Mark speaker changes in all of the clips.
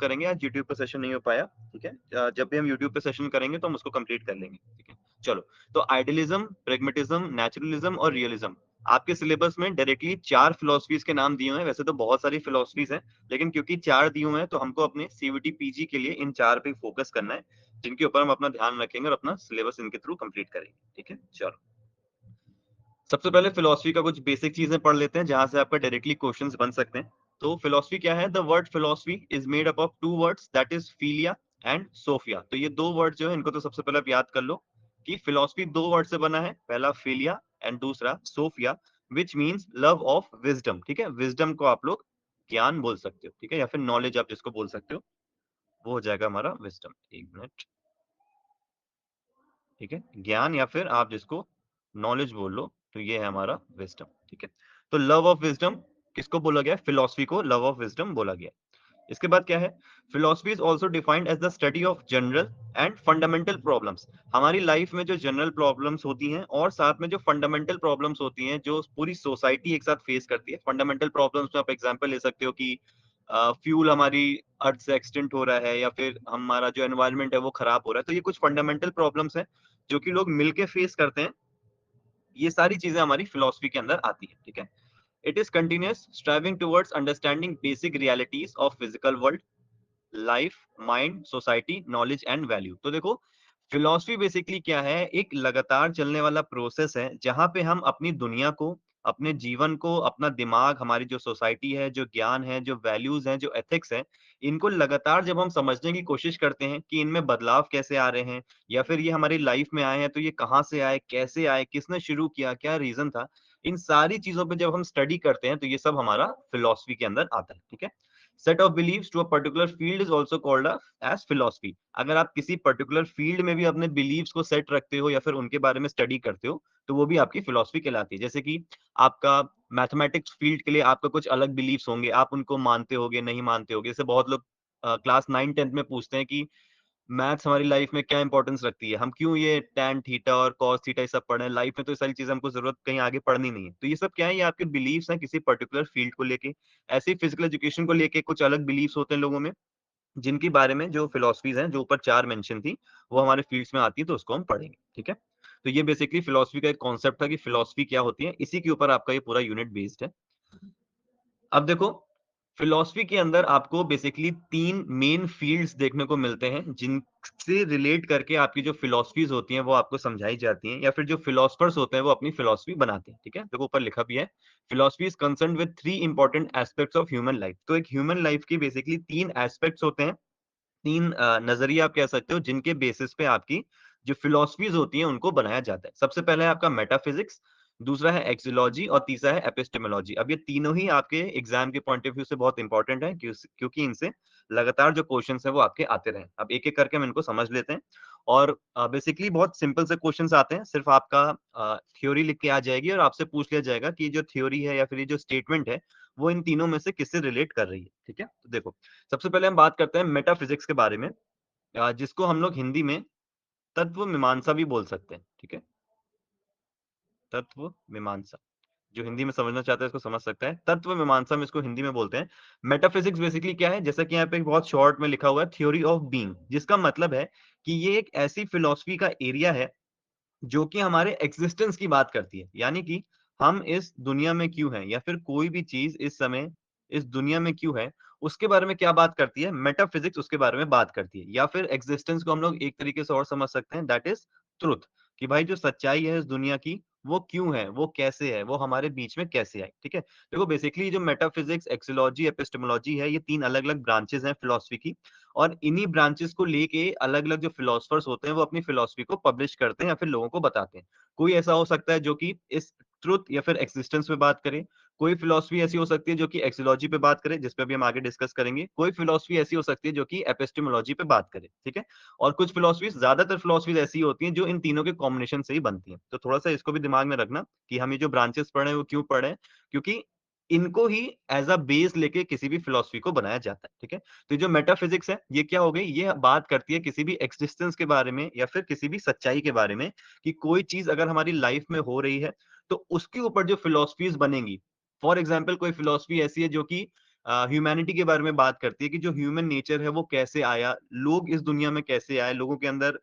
Speaker 1: करेंगे, आज यूट्यूब पे सेशन नहीं हो पाया, ठीक है। जब भी हम यूट्यूब पे सेशन करेंगे तो हम उसको कंप्लीट कर लेंगे, ठीक है। चलो, तो आइडियलिज्म, प्रेगमेटिज्म, नेचुरलिज्म और रियलिज्म, आपके सिलेबस में डायरेक्टली 4 फिलोसफीज के नाम दिए हुए हैं। वैसे तो बहुत सारी फिलोसफीज हैं, लेकिन क्योंकि 4 दिए हुए हैं तो हमको अपने सीवीटी पीजी के लिए इन 4 पे फोकस करना है, जिनके ऊपर हम अपना ध्यान रखेंगे और अपना सिलेबस इनके थ्रू कंप्लीट करेंगे, ठीक है। चलो, सबसे पहले फिलोसफी का कुछ बेसिक चीजें पढ़ लेते हैं जहां से आपका डायरेक्टली क्वेश्चंस बन सकते हैं। तो फिलोसफी क्या है? The word philosophy is made up of 2 words, that is philia and sophia. तो ये 2 वर्ड जो है इनको तो सबसे पहले आप याद कर लो कि फिलोसफी 2 वर्ड से बना है, पहला फिलिया एंड दूसरा sophia, which means love of wisdom, ठीक है। विजडम को आप लोग ज्ञान बोल सकते हो, ठीक है, या फिर नॉलेज आप जिसको बोल सकते हो, वो हो जाएगा हमारा विजडम। एक मिनट, ठीक है, ज्ञान या फिर आप जिसको नॉलेज बोल लो, तो ये है हमारा विजडम, ठीक है। तो लव ऑफ विजडम किसको बोला गया? फिलोसफी को लव ऑफ विजडम बोला गया। इसके बाद क्या है? Philosophy is also defined as the study of general and fundamental problems. हमारी लाइफ में जो जनरल प्रॉब्लम्स होती हैं और साथ में जो फंडामेंटल प्रॉब्लम्स होती हैं जो पूरी सोसाइटी एक साथ फेस करती है। फंडामेंटल प्रॉब्लम्स में आप एग्जांपल ले सकते हो कि फ्यूल हमारी अर्थ से एक्सटेंट हो रहा है, या फिर हमारा जो एनवायरनमेंट है वो खराब हो रहा है। तो ये कुछ फंडामेंटल प्रॉब्लम्स हैं जो कि लोग मिलके फेस करते हैं। ये सारी चीजें हमारी फिलोसफी के अंदर आती है, ठीक है। It is continuous striving towards understanding basic realities of physical world, life, mind, society, knowledge and value. तो देखो, फिलॉसफी बेसिकली क्या है? एक लगातार चलने वाला प्रोसेस है जहां पे हम अपनी दुनिया को, अपने जीवन को, अपना दिमाग, हमारी जो सोसाइटी है, जो ज्ञान है, जो वैल्यूज हैं, जो एथिक्स है, इनको लगातार जब हम समझने की कोशिश करते हैं कि इनमें बदलाव कैसे आ रहे हैं, या फिर ये हमारी लाइफ में आए हैं तो ये कहाँ से आए, कैसे आए, किसने शुरू किया, क्या रीजन था, इन सारी चीजों पे जब हम स्टडी करते हैं तो ये सब हमारा फिलॉसफी के अंदर आता है, ठीक है। Set of believes to a particular field is also called as philosophy. अगर आप किसी पर्टिकुलर फील्ड में भी अपने बिलीव्स को सेट रखते हो या फिर उनके बारे में स्टडी करते हो, तो वो भी आपकी फिलॉसफी कहलाती है। जैसे कि आपका मैथमेटिक्स फील्ड के लिए आपका कुछ अलग बिलीव्स होंगे, आप उनको मानते होगे, नहीं मानते होगे। जैसे बहुत लोग क्लास 9 10 में पूछते हैं कि मैथ्स हमारी लाइफ में क्या इंपॉर्टेंस रखती है, हम क्यों ये टैन थीटा और कॉस थीटा ये सब पढ़ रहे हैं, लाइफ में तो ये सारी चीजें हमको जरूरत कहीं आगे पढ़नी नहीं है। तो ये सब क्या है? ये आपके बिलीव्स हैं किसी पर्टिकुलर फील्ड को लेके। ऐसे ही फिजिकल एजुकेशन को लेके कुछ अलग बिलीव्स होते हैं लोगों में, जिनके बारे में जो फिलोसफीज हैं, जो ऊपर 4 मेंशन थी, वो हमारे फील्ड्स में आती है, तो उसको हम पढ़ेंगे, ठीक है। तो ये बेसिकली फिलोसफी का एक कॉन्सेप्ट था कि फिलोसफी क्या होती है, इसी के ऊपर आपका ये पूरा यूनिट बेस्ड है। अब देखो, फिलॉसफी के अंदर आपको बेसिकली 3 मेन फील्ड्स देखने को मिलते हैं, जिनसे रिलेट करके आपकी जो फिलॉसफीज होती हैं वो आपको समझाई जाती हैं, या फिर जो फिलोसफर्स होते हैं वो अपनी फिलॉसफी बनाते हैं, ठीक है। देखो, ऊपर लिखा भी है, philosophy is concerned with 3 important aspects of human life. तो एक ह्यूमन लाइफ की बेसिकली 3 एस्पेक्ट्स होते हैं, 3 नजरिए आप कह सकते हो, जिनके बेसिस पे आपकी जो फिलॉसफीज होती हैं उनको बनाया जाता है। सबसे पहले है आपका मेटाफिजिक्स, दूसरा है एक्सियोलॉजी और तीसरा है एपिस्टेमोलॉजी। अब ये तीनों ही आपके एग्जाम के पॉइंट ऑफ व्यू से बहुत इंपॉर्टेंट है, क्योंकि इनसे लगातार जो क्वेश्चंस हैं वो आपके आते रहे। अब एक एक करके हम इनको समझ लेते हैं। और बेसिकली बहुत सिंपल से क्वेश्चंस आते हैं, सिर्फ आपका थ्योरी लिख के आ जाएगी और आपसे पूछ लिया जाएगा कि जो थ्योरी है या फिर ये जो स्टेटमेंट है वो इन तीनों में से किससे रिलेट कर रही है, ठीक है। तो देखो, सबसे पहले हम बात करते हैं मेटाफिजिक्स के बारे में, जिसको हम लोग हिंदी में तत्व मीमांसा भी बोल सकते हैं, ठीक है। तत्व मीमांसा, जो हिंदी में समझना चाहता है इसको समझ सकता है। तत्व मीमांसा में इसको हिंदी में बोलते हैं। मेटाफिजिक्स बेसिकली क्या है? जैसा कि यहाँ पे एक बहुत शॉर्ट में लिखा हुआ है, थ्योरी ऑफ बीइंग, जिसका मतलब है कि ये एक ऐसी फिलॉसफी का एरिया है जो कि हमारे एग्जिस्टेंस की बात करती है। यानी कि हम इस दुनिया में क्यों हैं, या फिर कोई भी चीज इस समय इस दुनिया में क्यों है, उसके बारे में क्या बात करती है? मेटाफिजिक्स उसके बारे में बात करती है। या फिर एग्जिस्टेंस को हम लोग एक तरीके से और समझ सकते हैं, दैट इज ट्रुथ, कि भाई जो सच्चाई है इस दुनिया की, वो क्यों है, वो कैसे है, वो हमारे बीच में कैसे आई, ठीक है। देखो, बेसिकली जो मेटाफिजिक्स, एक्सियोलॉजी, एपिस्टेमोलॉजी है, ये 3 अलग अलग ब्रांचेस हैं फिलोसफी की। और इन्हीं ब्रांचेस को लेके अलग अलग जो फिलोसफर्स होते हैं वो अपनी फिलोसफी को पब्लिश करते हैं या फिर लोगों को बताते हैं। कोई ऐसा हो सकता है जो कि इस ट्रुथ या फिर एक्सिस्टेंस पे बात करे, कोई फिलोसफी ऐसी हो सकती है जो कि एक्सियोलॉजी पे बात करे, जिस पे भी हम आगे डिस्कस करेंगे, कोई फिलोसफी ऐसी हो सकती है जो कि एपिस्टेमोलॉजी पे बात करे, ठीक है। और कुछ फिलोसफीज, ज्यादातर फिलोसफीज ऐसी होती हैं जो इन तीनों के कॉम्बिनेशन से ही बनती हैं। तो थोड़ा सा इसको भी दिमाग में रखना कि हम ये जो ब्रांचेस पढ़ रहे हैं वो क्यों पढ़ रहे हैं, क्योंकि इनको ही एज अ बेस लेके किसी भी फिलोसफी को बनाया जाता है, ठीक है। तो जो मेटाफिजिक्स है ये क्या हो गई? ये बात करती है किसी भी एक्सिस्टेंस के बारे में या फिर किसी भी सच्चाई के बारे में, कि कोई चीज अगर हमारी लाइफ में हो रही है तो उसके ऊपर जो फिलोसफीज बनेंगी। फॉर एग्जाम्पल, कोई फिलोसफी ऐसी है जो कि ह्यूमैनिटी के बारे में बात करती है कि जो ह्यूमन नेचर है वो कैसे आया, लोग इस दुनिया में कैसे आए, लोगों के अंदर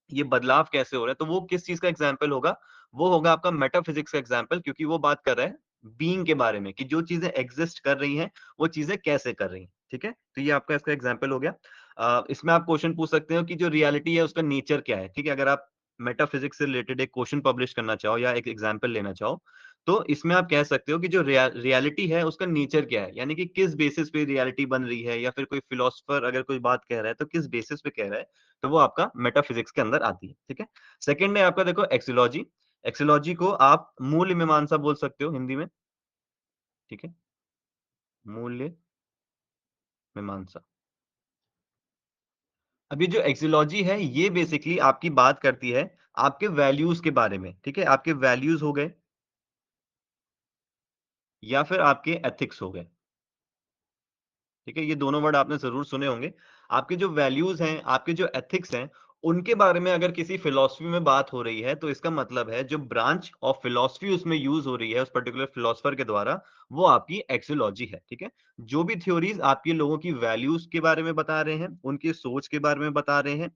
Speaker 1: ये बदलाव कैसे हो रहा है, तो वो किस चीज़ का एग्ज़ाम्पल होगा? वो होगा आपका मेटाफिज़िक्स का एग्ज़ाम्पल, क्योंकि वो बात कर रहा है बीइंग के बारे में कि जो चीज़ें एक्ज़िस्ट कर रही हैं, वो चीज़ें कैसे कर रही हैं, ठीक है? तो ये आपका इसका एग्ज़ाम्पल हो गया। इसमें आप क्वेश्चन पूछ सकते हो कि जो रियलिटी है उसका नेचर क्या है, ठीक है? अगर आप मेटाफिज़िक्स से रिलेटेड एक क्वेश्चन पब्लिश करना चाहो या एक एग्ज़ाम्पल लेना चाहो, तो इसमें आप कह सकते हो कि जो रियलिटी है उसका नेचर क्या है? यानी कि किस बेसिस पे रियलिटी बन रही है, या फिर कोई फिलॉसफर अगर कोई बात कह रहा है, तो किस बेसिस पे कह रहा है? तो वो आपका मेटाफिज़िक्स के अंदर आती है, ठीक है? सेकंड है आपका देखो एक्सियोलॉजी। एक्सियोलॉजी को आप मूल्य मीमांसा बोल सकते हो हिंदी में, ठीक है? मूल्य मीमांसा। अब ये जो एक्सियोलॉजी है, ये बेसिकली आपकी बात करती है आपके वैल्यूज़ के बारे में, ठीक है? आपके वैल्यूज़ हो गए या फिर आपके एथिक्स हो गए। ठीक है? ये दोनों वर्ड आपने ज़रूर सुने होंगे। आपके जो वैल्यूज़ हैं, आपके जो एथिक्स हैं, उनके बारे में अगर किसी फिलॉसफी में बात हो रही है, तो इसका मतलब है जो ब्रांच ऑफ फिलॉसफी उसमें यूज़ हो रही है, उस पर्टिकुलर फिलॉसफर के द्वारा, वो आपकी एक्सियोलॉजी है, ठीक है? जो भी थ्योरीज़ आपके लोगों की वैल्यूज़ के बारे में बता रहे हैं, उनकी सोच के बारे में बता रहे हैं,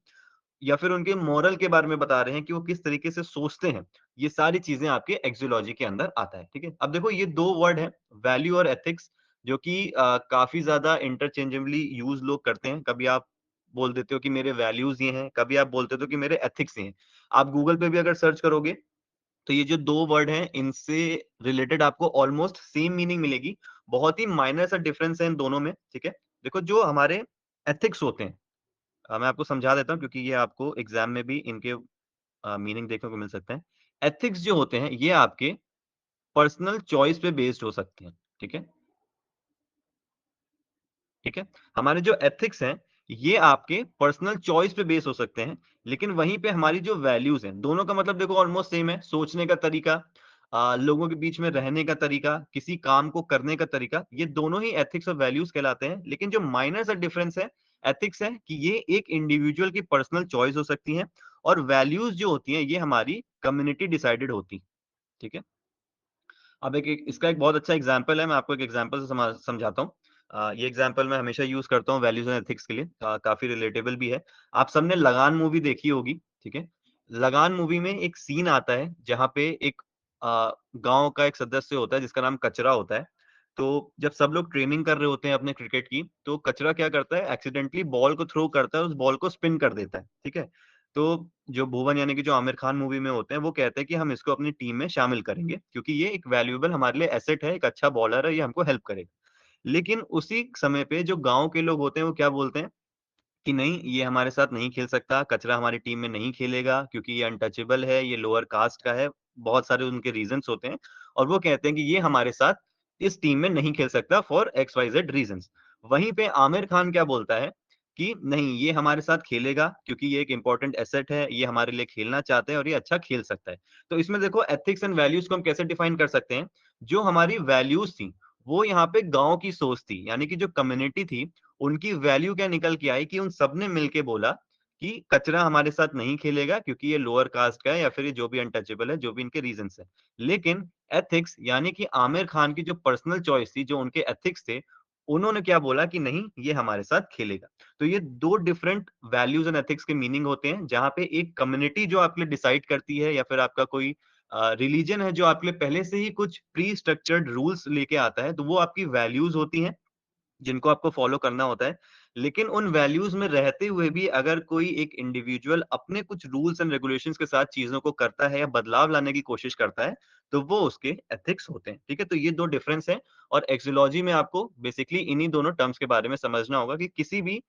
Speaker 1: या फिर उनके मोरल के बारे में बता रहे हैं कि वो किस तरीके से सोचते हैं, ये सारी चीज़ें आपके एक्सियोलॉजी के अंदर आता है, ठीक है? अब देखो ये 2 वर्ड हैं, वैल्यू और एथिक्स, जो कि काफ़ी ज़्यादा इंटरचेंजेबली यूज़ लोग करते हैं। कभी आप बोल देते हो कि मेरे वैल्यूज़ ये हैं, कभी आप बोलते हो कि मेरे एथिक्स ये हैं। आप गूगल पे भी अगर सर्च करोगे, तो ये जो 2 वर्ड हैं, इनसे रिलेटेड आपको ऑलमोस्ट सेम मीनिंग मिलेगी। बहुत ही माइनर सा डिफरेंस है इन दोनों में, ठीक है? देखो जो हमारे एथिक्स होते हैं, मैं आपको समझा देता हूँ क्योंकि ये आपको एग्ज़ाम में भी इनके मीनिंग देखने को मिल सकते हैं। एथिक्स जो होते हैं, ये आपके पर्सनल चॉइस पे बेस्ड हो सकते हैं, ठीक है? ठीक है? हमारे जो एथिक्स हैं, ये आपके पर्सनल चॉइस पे बेस हो सकते हैं, लेकिन वहीं पे हमारी जो वैल्यूज़ हैं, दोनों का मतलब देखो ऑलमोस्ट सेम है, सोचने का तरीका, लोगों के बीच में रहने का तरीका, किसी काम को करने का तरीका, ये दोनों ही एथिक्स और वैल्यूज़ कहलाते हैं। लेकिन जो माइनर सा डिफरेंस है, एथिक्स है कि ये एक इंडिविजुअल की पर्सनल चॉइस हो सकती हैं, और वैल्यूज़ जो होती हैं, ये हमारी कम्युनिटी डिसाइडेड होती, ठीक है? अब एक एक इसका एक बहुत अच्छा एग्जांपल है, मैं आपको एक एग्जांपल से समझाता हूँ। ये एग्जांपल मैं हमेशा यूज़ करता हूँ वैल्यूज़ एंड एथिक्स के लिए, काफ़ी रिलेटेबल भी है। आप सबने लगान मूवी देखी होगी, ठीक है? लगान मूवी में एक सीन आता है जहाँ पे एक गाँव का एक सदस्य होता है जिसका नाम कचरा होता है। तो जब सब लोग ट्रेनिंग कर रहे होते हैं अपने क्रिकेट की, तो कचरा क्या करता है, एक्सीडेंटली बॉल को थ्रो करता है, उस बॉल को स्पिन कर देता है, ठीक है? तो जो भुवन यानी कि जो आमिर खान मूवी में होते हैं, वो कहते हैं कि हम इसको अपनी टीम में शामिल करेंगे, क्योंकि ये एक वैल्यूएबल हमारे लिए एसेट है, एक अच्छा बॉलर है, ये हमको हेल्प करेगा। लेकिन उसी समय पे जो गाँव के लोग होते हैं, वो क्या बोलते हैं कि नहीं, ये हमारे साथ नहीं खेल सकता, कचरा हमारी टीम में नहीं खेलेगा क्योंकि ये अनटचेबल है, ये लोअर कास्ट का है। बहुत सारे उनके रीज़न्स होते हैं, और वो कहते हैं कि ये हमारे साथ इस टीम में नहीं खेल सकता for X Y Z reasons. वहीं पे आमिर खान क्या बोलता है कि नहीं, ये हमारे साथ खेलेगा क्योंकि ये एक इम्पोर्टेंट एसेट है, ये हमारे लिए खेलना चाहते हैं और ये अच्छा खेल सकता है। तो इसमें देखो एथिक्स एंड वैल्यूज़ को हम कैसे डिफाइन कर सकते हैं? जो हमारी वैल्यूज़ थी, वो यहाँ पे गाँव की सोच थी, यानी कि जो कम्युनिटी थी, उनकी वैल्यू क्या निकल के आई कि उन सबने मिलके बोला कि कचरा हमारे साथ नहीं खेलेगा क्योंकि ये लोअर कास्ट का है, या फिर ये जो भी अनटचेबल है, जो भी इनके रीजंस हैं। लेकिन एथिक्स यानी कि आमिर खान की जो पर्सनल चॉइस थी, जो उनके एथिक्स थे, उन्होंने क्या बोला कि नहीं, ये हमारे साथ खेलेगा। तो ये 2 डिफरेंट वैल्यूज एंड एथिक्स के मीनिंग होते हैं, जहाँ पे एक कम्युनिटी जो आपके लिए डिसाइड करती है, या फिर आपका कोई रिलीजन है जो आपके लिए पहले से ही कुछ प्री स्ट्रक्चर्ड रूल्स लेके आता है, तो वो आपकी वैल्यूज होती हैं जिनको आपको फॉलो करना होता है। लेकिन उन वैल्यूज़ में रहते हुए भी अगर कोई एक इंडिविजुअल अपने कुछ रूल्स एंड रेगुलेशंस के साथ चीज़ों को करता है या बदलाव लाने की कोशिश करता है, तो वो उसके एथिक्स होते हैं। ठीक है? तो ये 2 डिफरेंस हैं, और एक्सियोलॉजी में आपको बेसिकली इन्हीं दोनों टर्म्स के बारे में समझना होगा कि किसी भी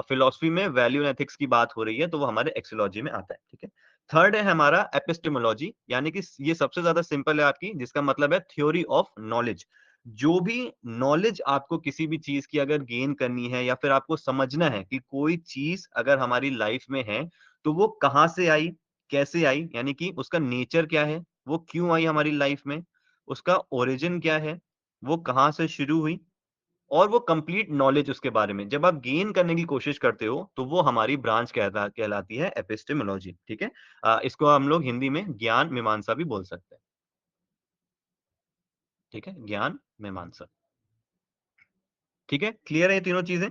Speaker 1: फिलॉसफी में वैल्यू एंड एथिक्स की बात हो रही है, तो वो हमारे एक्सियोलॉजी में आता है। ठीक है? थर्ड है हमारा एपिस्टेमोलॉजी, यानी कि ये सबसे ज़्यादा सिंपल है आपकी, जिसका मतलब है थ्योरी ऑफ नॉलेज। जो भी नॉलेज आपको किसी भी चीज़ की अगर गेन करनी है, या फिर आपको समझना है कि कोई चीज़ अगर हमारी लाइफ में है, तो वो कहाँ से आई, कैसे आई, यानी कि उसका नेचर क्या है, वो क्यों आई हमारी लाइफ में, उसका ओरिजिन क्या है, वो कहाँ से शुरू हुई, और वो कंप्लीट नॉलेज उसके बारे में जब आप गेन करने की कोशिश करते हो, तो वो हमारी ब्रांच कहलाती है एपिस्टेमोलॉजी, ठीक है? इसको हम लोग हिंदी में ज्ञान मीमांसा भी बोल सकते हैं, ठीक है? ज्ञान मीमांसा। ठीक है, क्लियर है ये तीनों चीजें?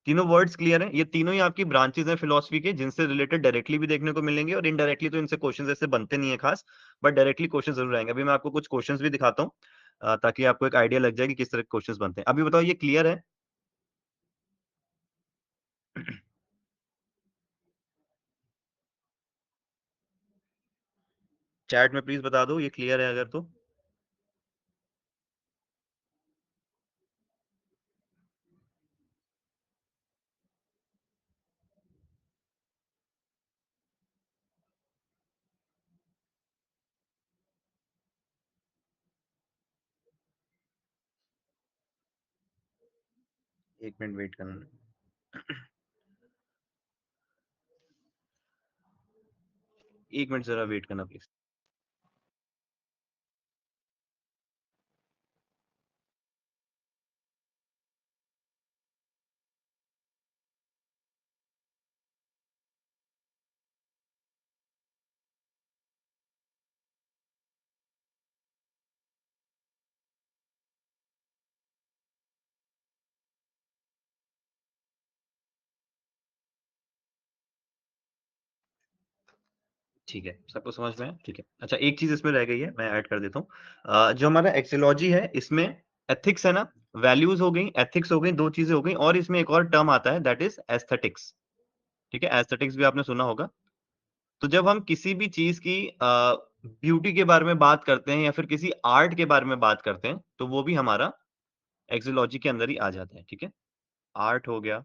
Speaker 1: तीनों वर्ड्स क्लियर हैं? ये तीनों ही आपकी ब्रांचेस हैं फिलॉसफी के, जिनसे रिलेटेड डायरेक्टली भी देखने को मिलेंगे और इनडायरेक्टली तो इनसे क्वेश्चंस ऐसे बनते नहीं है खास, बट डायरेक्टली क्वेश्चन जरूर आएंगे। अभी मैं आपको कुछ क्वेश्चंस भी दिखाता हूँ, ताकि आपको एक आइडिया लग जाए कि किस तरह के क्वेश्चंस बनते हैं। अभी बताओ ये क्लियर है? चैट में प्लीज बता दो ये क्लियर है अगर तो। एक मिनट वेट करना। एक मिनट जरा वेट करना प्लीज। ठीक है, सबको समझ में आया? ठीक है। अच्छा, एक चीज़ इसमें रह गई है, मैं ऐड कर देता हूँ। जो हमारा एक्सियोलॉजी है, इसमें एथिक्स है ना, वैल्यूज़ हो गई, एथिक्स हो गई, 2 चीज़ें हो गई और इसमें एक और टर्म आता है दैट इज़ एस्थेटिक्स। ठीक है? एस्थेटिक्स भी आपने सुना होगा। तो जब हम किसी भी चीज़ की ब्यूटी के बारे में बात करते हैं या फिर किसी आर्ट के बारे में बात करते हैं, तो वो भी हमारा एक्सियोलॉजी के अंदर ही आ जाता है। ठीक है? आर्ट हो गया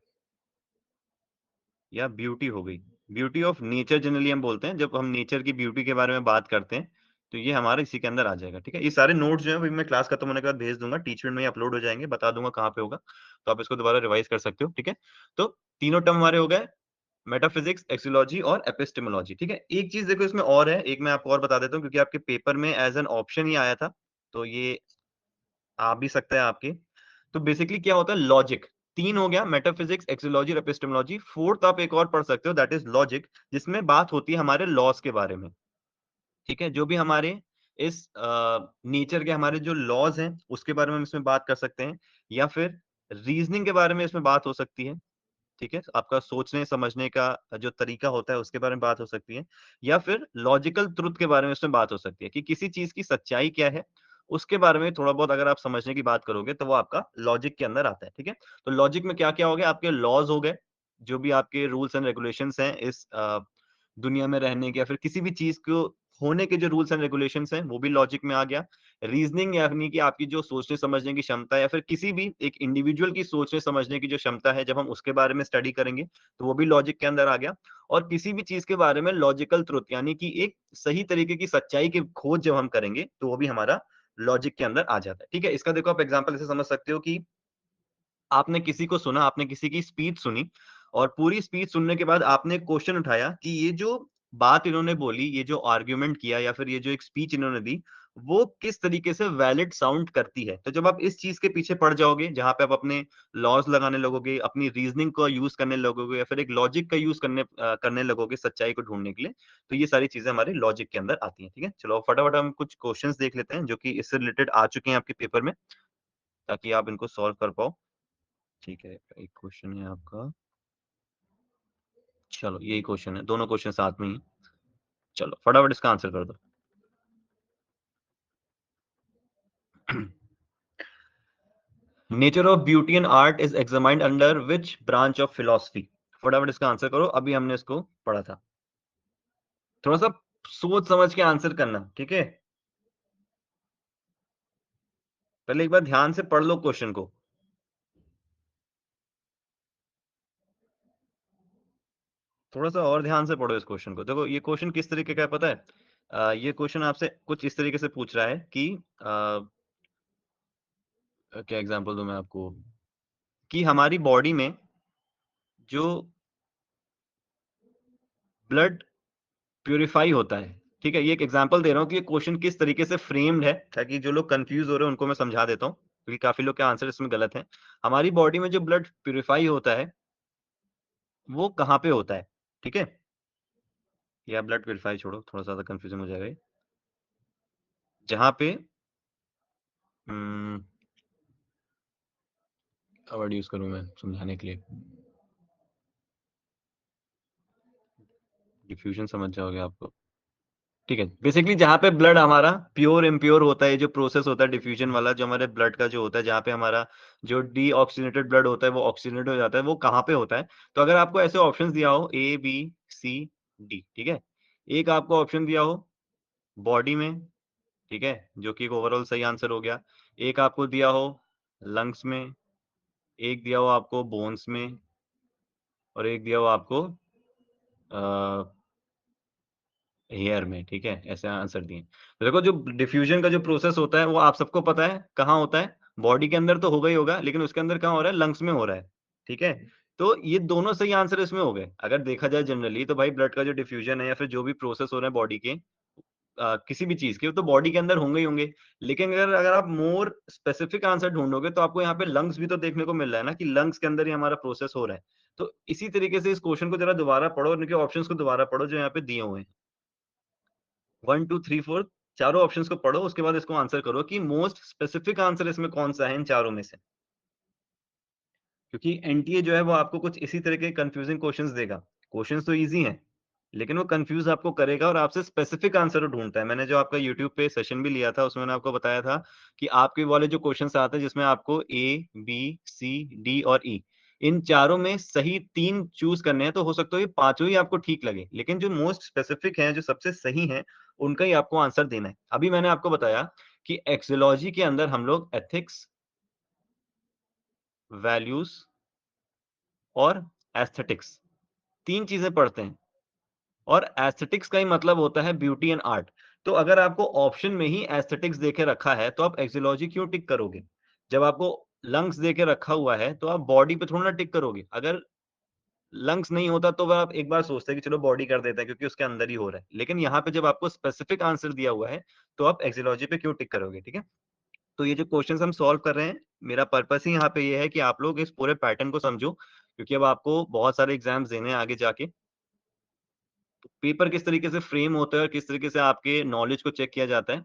Speaker 1: या ब्यूटी हो गई। ब्यूटी ऑफ नेचर जनरली हम बोलते हैं, जब हम नेचर की ब्यूटी के बारे में बात करते हैं, तो ये हमारा इसी के अंदर आ जाएगा, ठीक है? ये सारे नोट्स जो हैं, अभी मैं क्लास खत्म होने के बाद भेज दूँगा, टीचमेंट में ही अपलोड हो जाएँगे, बता दूँगा कहाँ पे होगा, तो आप इसको दोबारा रिवाइज़ कर सकते हो, ठीक है? तो तीनों टर्म हमारे हो गए, मेटाफिज़िक्स, एक्सियोलॉजी और एपिस्टेमोलॉजी, ठीक है? एक चीज़ देखो इसमें और है, एक मैं आपको और बता देता हूँ क्योंकि आपके पेपर में एज़ एन ऑप्शन ही आया था, तो ये आ भी सकता है आपके। तो बेसिकली क्या होता है लॉजिक, 3 हो गया मेटाफिजिक्स, एक्सियोलॉजी और एपिस्टेमोलॉजी। 4th आप एक और पढ़ सकते हो दैट इज़ लॉजिक, जिसमें बात होती है हमारे लॉज़ के बारे में। ठीक है? जो भी हमारे इस नेचर के हमारे जो लॉज़ हैं, उसके बारे में हम इसमें बात कर सकते हैं या फिर रीज़निंग के बारे में इसमें बात हो सकती है। ठीक है? आपका सोचने-समझने का जो तरीका होता है, उसके बारे में बात हो सकती है या फिर लॉजिकल ट्रुथ के बारे में इसमें बात हो सकती है कि किसी चीज़ की सच्चाई क्या है, उसके बारे में थोड़ा बहुत अगर आप समझने की बात करोगे, तो वो आपका लॉजिक के अंदर आता है। ठीक है? तो लॉजिक में क्या-क्या हो गया, आपके लॉज़ हो गए, जो भी आपके रूल्स एंड रेगुलेशंस हैं इस दुनिया में रहने के या फिर किसी भी चीज़ को होने के जो रूल्स एंड रेगुलेशंस हैं, वो भी लॉजिक में आ गया। रीज़निंग यानी कि आपकी जो सोचने-समझने की क्षमता है या फिर किसी भी एक इंडिविजुअल की सोचने-समझने की जो क्षमता है, जब हम उसके बारे में स्टडी करेंगे, तो वो भी लॉजिक के अंदर आ गया। और किसी भी चीज़ के बारे में लॉजिकल ट्रुथ यानी कि एक सही तरीके की सच्चाई की खोज जब हम करेंगे, तो वो भी हमारा लॉजिक के अंदर आ जाता है। ठीक है? इसका देखो आप एग्ज़ाम्पल ऐसे समझ सकते हो कि आपने किसी को सुना, आपने किसी की स्पीच सुनी और पूरी स्पीच सुनने के बाद आपने एक क्वेश्चन उठाया कि ये जो बात इन्होंने बोली, ये जो आर्गुमेंट किया या फिर ये जो एक स्पीच इन्होंने दी, वो किस तरीके से वैलिड साउंड करती है। तो जब आप इस चीज़ के पीछे पड़ जाओगे, जहाँ पे आप अपने लॉज़ लगाने लगोगे, अपनी रीज़निंग का यूज़ करने लगोगे या फिर एक लॉजिक का यूज़ करने लगोगे सच्चाई को ढूँढने के लिए, तो ये सारी चीज़ें हमारे लॉजिक के अंदर आती हैं, ठीक है? चलो फटाफट हम कुछ क्वेश्चन्स देख लेते हैं, जो कि इससे रिलेटेड आ चुके हैं आपके पेपर में, ताकि आप इनको सॉल्व कर पाओ। ठीक है, एक क्वेश्चन है आपका। चलो यही क्वेश्चन है, दोनों क्वेश्चन साथ में ही हैं। चलो फटाफट इसका आंसर कर दो। Nature of beauty and art is examined under which branch of philosophy? फटाफट इसका आंसर करो, अभी हमने इसको पढ़ा था। थोड़ा-सा सोच समझ के आंसर करना, ठीक है? पहले एक बार ध्यान से पढ़ लो क्वेश्चन को। थोड़ा-सा और ध्यान से पढ़ो इस क्वेश्चन को। देखो ये क्वेश्चन किस तरीके का है पता है? ये क्वेश्चन आपसे कुछ इस तरीके से पूछ रहा है कि क्या एग्जांपल दूँ मैं आपको? कि हमारी बॉडी में जो ब्लड प्यूरिफाई होता है, ठीक है? ये एक एग्जांपल दे रहा हूँ कि ये क्वेश्चन किस तरीके से फ्रेम्ड है, ताकि जो लोग कन्फ्यूज़ हो रहे हैं उनको मैं समझा देता हूँ, क्योंकि काफ़ी लोग के आंसर इसमें गलत हैं। हमारी बॉडी में जो ब्लड प्यूरिफाई होता है, वो कहाँ पे होता है? ठीक है? या ब्लड प्यूरिफाई छोड़ो, थोड़ा ज़्यादा कन्फ्यूज़न हो जाएगा ये। जहाँ पे उम, वर्ड यूज करूं मैं समझाने के लिए? डिफ्यूजन समझ जाओगे आपको। ठीक है, बेसिकली जहाँ पे ब्लड हमारा प्योर इम्प्योर होता है, जो प्रोसेस होता है डिफ्यूजन वाला, जो हमारे ब्लड का जो होता है, जहाँ पे हमारा जो डीऑक्सीजनेटेड ब्लड होता है वो ऑक्सीजनेट हो जाता है, वो कहाँ पे होता है? तो अगर आपको ऐसे ऑप्शंस दिया हो ए, बी, सी, डी, ठीक है? एक आपको ऑप्शन दिया हो बॉडी में, ठीक है? जो कि एक ओवरऑल सही आंसर हो गया। एक आपको दिया हो लंग्स में, एक दिया हो आपको बोन्स में और एक दिया हो आपको हेयर में, ठीक है? ऐसे आंसर दिए। तो देखो जो डिफ्यूजन का जो प्रोसेस होता है वो आप सबको पता है कहाँ होता है? बॉडी के अंदर तो होगा ही होगा, लेकिन उसके अंदर कहाँ हो रहा है? लंग्स में हो रहा है, ठीक है? तो ये दोनों सही आंसर इसमें हो गए। अगर देखा जाए जनरली तो भाई ब्लड का जो डिफ्यूजन है या फिर जो भी प्रोसेस हो रहा है बॉडी के किसी भी चीज़ के, तो बॉडी के अंदर होंगे ही होंगे। लेकिन अगर अगर आप मोर स्पेसिफिक आंसर ढूँढोगे तो आपको यहाँ पे लंग्स भी तो देखने को मिल रहा है ना कि लंग्स के अंदर ही हमारा प्रोसेस हो रहा है। तो इसी तरीके से इस क्वेश्चन को ज़रा दोबारा पढ़ो और इनके ऑप्शंस को दोबारा पढ़ो जो यहाँ पे दिए हुए हैं। 1, 2, 3, 4 चारों ऑप्शंस को पढ़ो, उसके बाद इसको आंसर करो कि मोस्ट स्पेसिफिक आंसर इसमें कौन-सा है इन चारों में से। क्योंकि एनटीए जो है वो आपको कुछ इसी तरह के कंफ्यूजिंग क्वेश्चंस देगा। क्वेश्चंस तो ईज़ी हैं, लेकिन वो कंफ्यूज आपको करेगा और आपसे स्पेसिफिक आंसर ढूँढता है। मैंने जो आपका यूट्यूब पे सेशन भी लिया था, उसमें मैंने आपको बताया था कि आपके वाले जो क्वेश्चंस आते हैं जिसमें आपको ए, बी, सी, डी और ई इन चारों में सही 3 चूज़ करने हैं, तो हो सकता है ये पाँचों ही आपको ठीक लगे। लेकिन जो मोस्ट स्पेसिफिक हैं, जो सबसे सही हैं, उनका ही आपको आंसर देना है। अभी मैंने आपको बताया कि एक्सियोलॉजी के अंदर हम लोग एथिक्स, वैल्यूज़ और एस्थेटिक्स 3 चीज़ें पढ़ते हैं। और एस्थेटिक्स का ही मतलब होता है ब्यूटी एंड आर्ट। तो अगर आपको ऑप्शन में ही एस्थेटिक्स देके रखा है, तो आप एक्सियोलॉजी क्यों टिक करोगे? जब आपको लंग्स देके रखा हुआ है, तो आप बॉडी पे थोड़ी ना टिक करोगे। अगर लंग्स नहीं होता, तो वह आप एक बार सोचते कि चलो बॉडी कर देते हैं क्योंकि उसके अंदर ही हो रहा है। लेकिन यहाँ पे जब आपको स्पेसिफिक आंसर दिया हुआ है, तो आप एक्सियोलॉजी पे क्यों टिक करोगे, ठीक है? तो ये जो क्वेश्चंस हम सॉल्व कर रहे हैं, मेरा पर्पस ही यहाँ पे ये है कि आप लोग इस पूरे पैटर्न को समझो, क्योंकि अब आपको बहुत सारे एग्ज़ाम्स देने हैं आगे जाके। पेपर किस तरीके से फ्रेम होता है और किस तरीके से आपके नॉलेज को चेक किया जाता है,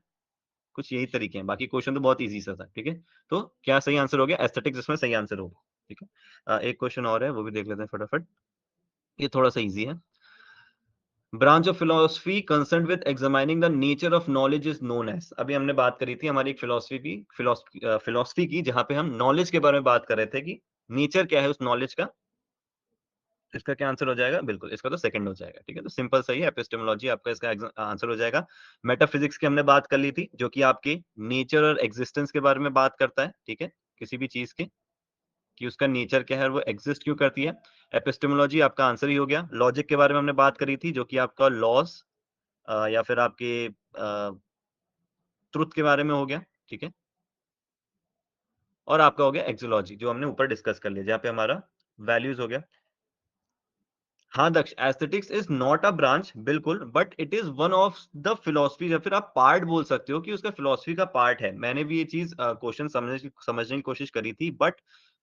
Speaker 1: कुछ यही तरीके हैं। बाकी क्वेश्चन तो बहुत ईज़ी सा था, ठीक है? तो क्या सही आंसर हो गया? एस्थेटिक्स इसमें सही आंसर होगा, ठीक है? एक क्वेश्चन और है, वो भी देख लेते हैं फटाफट। ये थोड़ा-सा ईज़ी है। Branch of philosophy concerned with examining the nature of knowledge is known as. अभी हमने बात करी थी हमारी एक फिलॉसफी की जहाँ पे हम नॉलेज के बारे में बात कर रहे थे कि नेचर क्या है उस नॉलेज का। इसका क्या आंसर हो जाएगा? बिल्कुल, इसका तो सेकंड हो जाएगा, ठीक है? तो सिंपल सही है, एपिस्टेमोलॉजी आपका इसका आंसर हो जाएगा। मेटाफिज़िक्स की हमने बात कर ली थी, जो कि आपके नेचर और एक्जिस्टेंस के बारे में बात करता है, ठीक है? किसी भी चीज़ के, कि उसका नेचर क्या है और वो एक्जिस्ट क्यों करती है। एपिस्टेमोलॉजी आपका आंसर ही हो गया। लॉजिक के बारे में हमने बात करी थी, जो कि आपका लॉज़ या फिर आपके ट्रुथ के बारे में हो गया, ठीक है? और आपका हो गया एक्ज़ोलॉजी, जो हमने ऊपर डिस्कस कर लिया, जहाँ पे हमारा वैल्यूज़ हो गया। हाँ Daksh, aesthetics is not a branch बिल्कुल, but it is one of the philosophy, या फिर आप पार्ट बोल सकते हो कि उसका फिलोसफी का पार्ट है। मैंने भी ये चीज क्वेश्चन समझने की कोशिश करी थी, बट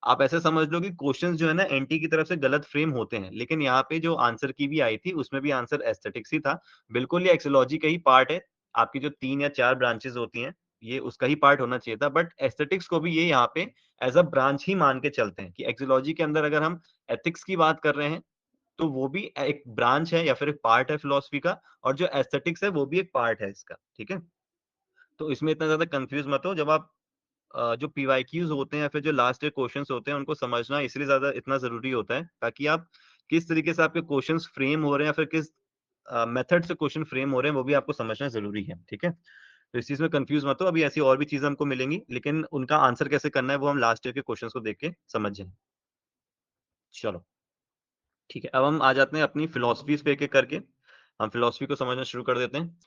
Speaker 1: आप ऐसे समझ लो कि क्वेश्चंस जो है ना एनटी की तरफ से गलत फ्रेम होते हैं, लेकिन यहाँ पे जो आंसर की भी आई थी उसमें भी आंसर एस्थेटिक्स ही था। बिल्कुल ये एक्सोलॉजी का ही पार्ट है। आपकी जो 3 या 4 ब्रांचेस होती हैं, ये उसका ही पार्ट होना चाहिए था, बट एस्थेटिक्स को भी ये यहाँ पे एज अ ब्रांच ही मान के चलते हैं कि एक्सोलॉजी के अंदर अगर हम एथिक्स की बात कर रहे हैं, तो वो भी एक ब्रांच है या फिर एक पार्ट है फिलॉसफी का, और जो एस्थेटिक्स है वो भी एक पार्ट है इसका, ठीक है? तो इसमें इतना ज़्यादा कन्फ्यूज़ मत हो। जब आप जो पीवाईक्यूज़ होते हैं या फिर जो लास्ट ईयर क्वेश्चंस होते हैं, उनको समझना इसलिए ज़्यादा इतना ज़रूरी होता है, ताकि आप किस तरीके से आपके क्वेश्चंस फ्रेम हो रहे हैं या फिर किस मेथड से क्वेश्चन फ्रेम हो रहे हैं, वो भी आपको समझना ज़रूरी है, ठीक है? तो इस चीज़ में कन्फ्यूज़ मत हो। अभी ऐसी और भी चीज़ें हमको मिलेंगी, लेकिन उनका आंसर कैसे करना है, वो हम लास्ट ईयर के क्वेश्चंस को देख के समझ जाएँगे। चलो। ठीक है, अब हम आ जाते हैं अपनी फिलॉसफीज़ पे एक-एक करके। हम फिलॉसफी को समझना शुरू कर देते हैं।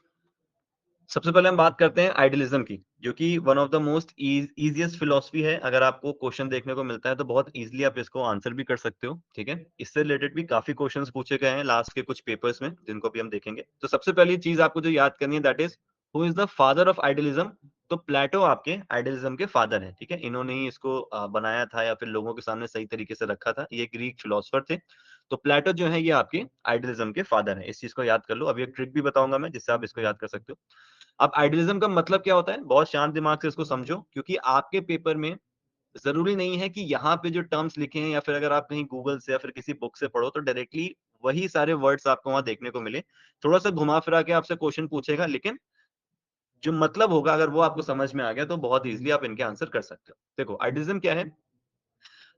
Speaker 1: सबसे पहले हम बात करते हैं आइडियलिज़्म की, जो कि one of the most easiest philosophy है। अगर आपको क्वेश्चन देखने को मिलता है, तो बहुत ईज़िली आप इसको आंसर भी कर सकते हो, ठीक है? इससे रिलेटेड भी काफ़ी क्वेश्चंस पूछे गए हैं लास्ट के कुछ पेपर्स में, जिनको अभी हम देखेंगे। तो सबसे पहली चीज़ आपको जो याद करनी है, that is who is the father of idealism? तो प्लेटो आपके आइडियलिज़्म के फादर हैं, ठीक है? इन्होंने ही इसको बनाया था या फिर लोगों के सामने सही तरीके से रखा था। ये ग्रीक फिलॉसफर थे। तो प्लेटो जो है ये आपके आइडियलिज़्म के फादर हैं। इस चीज़ को याद कर लो। अभी एक ट्रिक भी बताऊँगा मैं, जिससे आप इसको याद कर सकते हो। अब आइडियलिज्म का मतलब क्या होता है? बहुत शांत दिमाग से इसको समझो, क्योंकि आपके पेपर में ज़रूरी नहीं है कि यहाँ पे जो टर्म्स लिखे हैं या फिर अगर आप कहीं गूगल से या फिर किसी बुक से पढ़ो तो डायरेक्टली वही सारे वर्ड्स आपको वहाँ देखने को मिले। थोड़ा-सा घुमा-फिरा के आपसे क्वेश्चन पूछेगा, लेकिन जो मतलब होगा अगर वो आपको समझ में आ गया तो बहुत ईज़िली आप इनके आंसर कर सकते हो। देखो आइडियलिज़्म क्या है?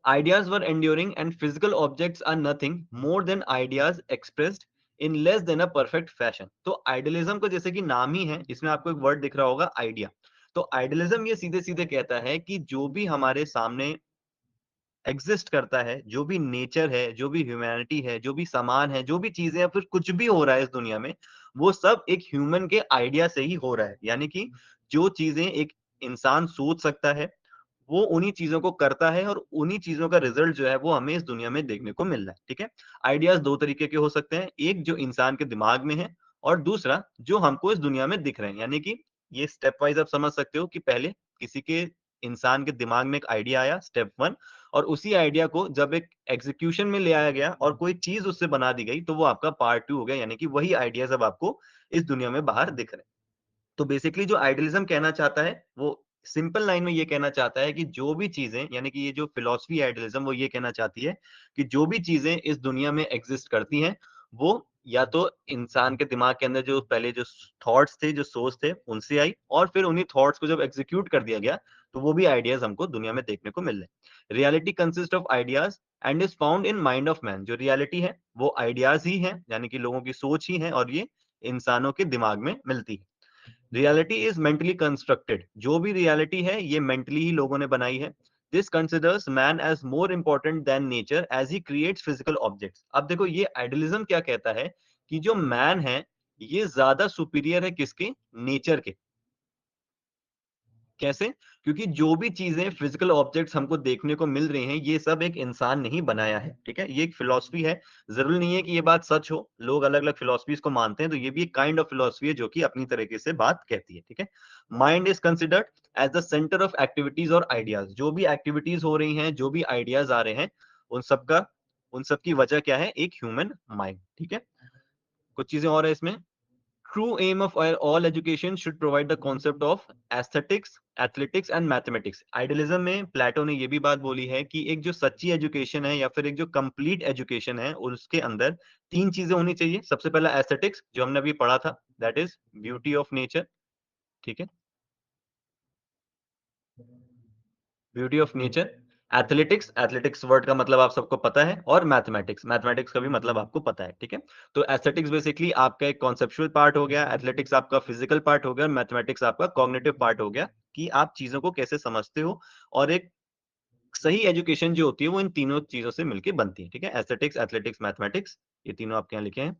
Speaker 1: Ideas were enduring and physical objects are nothing more than ideas expressed in less than a perfect fashion. तो आइडियलिज्म को जैसे कि नाम ही है, इसमें आपको एक वर्ड दिख रहा होगा आइडिया। तो आइडियलिज्म ये सीधे-सीधे कहता है कि जो भी हमारे सामने एग्जिस्ट करता है, जो भी नेचर है, जो भी ह्यूमैनिटी है, जो भी सामान है, जो भी चीज़ें या फिर कुछ भी हो रहा है इस दुनिया में, वो सब एक ह्यूमन के आइडिया से ही हो रहा है। यानी कि जो चीज़ें एक इंसान सोच सकता है, वो उन्हीं चीज़ों को करता है और उन्हीं चीज़ों का रिज़ल्ट जो है वो हमें इस दुनिया में देखने को मिल रहा है, ठीक है? आइडियाज़ 2 तरीके के हो सकते हैं, एक जो इंसान के दिमाग में है और दूसरा जो हमको इस दुनिया में दिख रहे हैं। यानी कि ये स्टेप वाइज़ आप समझ सकते हो कि पहले किसी के इंसान के दिमाग में एक आइडिया आया, स्टेप 1, और उसी आइडिया को जब एक एग्ज़ीक्यूशन में ले आया गया और कोई चीज़ उससे बना दी गई, तो वो आपका पार्ट 2 हो गया, यानी कि वही आइडियाज़ अब आपको इस दुनिया में बाहर दिख रहे हैं। तो बेसिकली जो आइडियलिज्म कहना चाहता है, वो सिंपल लाइन में ये कहना चाहता है कि जो भी चीज़ें, यानी कि ये जो फिलॉसफी है आइडियलिज्म, वो ये कहना चाहती है कि जो भी चीज़ें इस दुनिया में एग्ज़िस्ट करती हैं, वो या तो इंसान के दिमाग के अंदर जो पहले जो थॉट्स थे, जो सोच थे, उनसे आई, और फिर उन्हीं थॉट्स को जब एग्ज़ीक्यूट कर दिया गया, तो वो भी आइडियाज़ हमको दुनिया में देखने को मिल रहे हैं। Reality consist of ideas and is found in mind of man. जो रियलिटी है, वो आइडियाज़ ही हैं, यानी कि लोगों की सोच ही है, और ये इंसानों के दिमाग में मिलती है। Reality is mentally constructed. जो भी रियलिटी है ये मेंटली ही लोगों ने बनाई है। This considers man as more important than nature as he creates physical objects. अब देखो ये आइडियलिज्म क्या कहता है कि जो मैन है ये ज्यादा सुपीरियर है किसके? नेचर के। कैसे? क्योंकि जो भी चीज़ें फिज़िकल ऑब्जेक्ट्स हमको देखने को मिल रही हैं, ये सब एक इंसान ने ही बनाया है, ठीक है? ये एक फिलॉसफी है, ज़रूरी नहीं है कि ये बात सच हो, लोग अलग-अलग फिलॉसफीज़ को मानते हैं, तो ये भी एक काइंड ऑफ फिलॉसफी है जो कि अपनी तरीके से बात कहती है, ठीक है? Mind is considered as the centre of activities और आइडियाज़। जो भी एक्टिविटीज़ हो रही हैं, जो भी आइडियाज़ आ रहे हैं, उन सब की वजह क्या है? एक ह्यूमन माइंड, ठीक है? कुछ चीज़ें और हैं इसमें। True aim of all education should provide the concept of aesthetics, athletics and mathematics. Idealism में प्लेटो ने ये भी बात बोली है कि एक जो सच्ची एजुकेशन है या फिर एक जो कंप्लीट एजुकेशन है उसके अंदर तीन चीजें होनी चाहिए। सबसे पहला एस्थेटिक्स, जो हमने अभी पढ़ा था, that is beauty of nature, ठीक है? Beauty of nature. Athletics, athletics word का मतलब आप सबको पता है, और मैथमेटिक्स, मैथमेटिक्स का भी मतलब आपको पता है, ठीक है? तो एस्थेटिक्स बेसिकली आपका एक कॉन्सेप्चुअल पार्ट हो गया, एथलेटिक्स आपका फिजिकल पार्ट हो गया, और मैथमेटिक्स आपका कॉग्निटिव पार्ट हो गया कि आप चीजों को कैसे समझते हो। और एक सही एजुकेशन जो होती है वो इन तीनों चीजों से मिलके बनती है, ठीक है? एस्थेटिक्स, एथलेटिक्स, मैथमेटिक्स, ये तीनों आपके यहाँ लिखे हैं।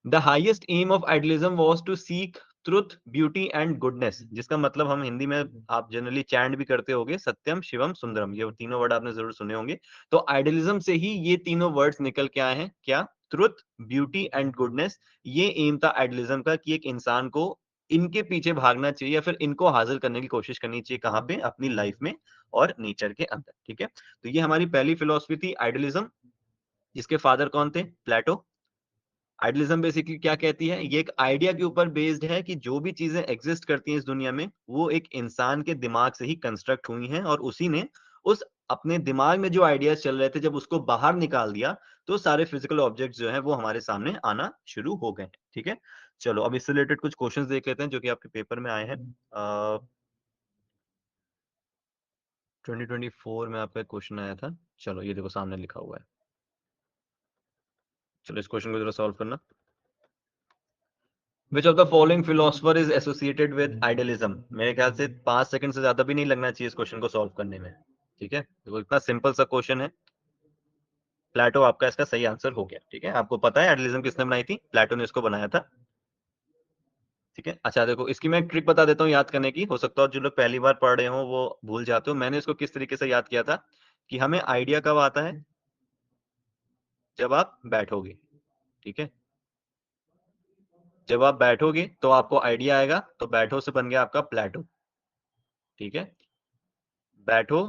Speaker 1: The highest aim of idealism was to seek truth, beauty and goodness, जिसका मतलब हम हिंदी में आप जनरली चैंट भी करते होंगे, सत्यम, शिवम, सुंदरम, ये तीनों वर्ड आपने जरूर सुने होंगे। तो आइडियलिज्म से ही ये तीनों वर्ड्स निकल के आए हैं, क्या? Truth, beauty and goodness. ये एम था आइडियलिज्म का कि एक इंसान को इनके पीछे भागना चाहिए या फिर इनको हासिल करने की कोशिश करनी चाहिए, कहाँ पे? अपनी लाइफ में और नेचर के अंदर, ठीक है? तो ये हमारी पहली फिलॉसफी थी आइडियलिज्म, जिसके फादर कौन थे? प्लेटो। आइडियलिज्म बेसिकली क्या कहती है? ये एक आइडिया के ऊपर बेस्ड है कि जो भी चीजें एग्जिस्ट करती हैं इस दुनिया में, वो एक इंसान के दिमाग से ही कंस्ट्रक्ट हुई हैं, और उसी ने उस अपने दिमाग में जो आइडियाज चल रहे थे, जब उसको बाहर निकाल दिया, तो सारे फिजिकल ऑब्जेक्ट्स जो हैं वो हमारे सामने आना शुरू हो गए, ठीक है? चलो अब इससे रिलेटेड कुछ क्वेश्चंस देख लेते हैं जो कि आपके पेपर में आए हैं। 2024 में आपका एक क्वेश्चन आया था। चलो ये देखो सामने लिखा हुआ है। चलो इस क्वेश्चन को जरा सॉल्व करना। Which of the following philosopher is associated with idealism? मेरे ख्याल से 5 सेकंड से ज्यादा भी नहीं लगना चाहिए इस क्वेश्चन को सॉल्व करने में, ठीक है? तो इतना सिंपल सा क्वेश्चन है। प्लेटो आपका इसका सही आंसर हो गया, ठीक है? आपको पता है आइडियलिज्म किसने बनाई थी? प्लेटो ने इसको बनाया था, ठीक है? अच्छा देखो इसकी मैं एक ट्रिक बता देता हूँ याद करने की। हो सकता है जो लोग पहली बार पढ़ रहे हो वो भूल जाते हो। मैंने इसको किस तरीके से याद किया था कि हमें आइडिया कब आता है? जब आप बैठोगे, ठीक है? जब आप बैठोगे तो आपको आइडिया आएगा, तो बैठो से बन गया आपका प्लेटो, ठीक है? बैठो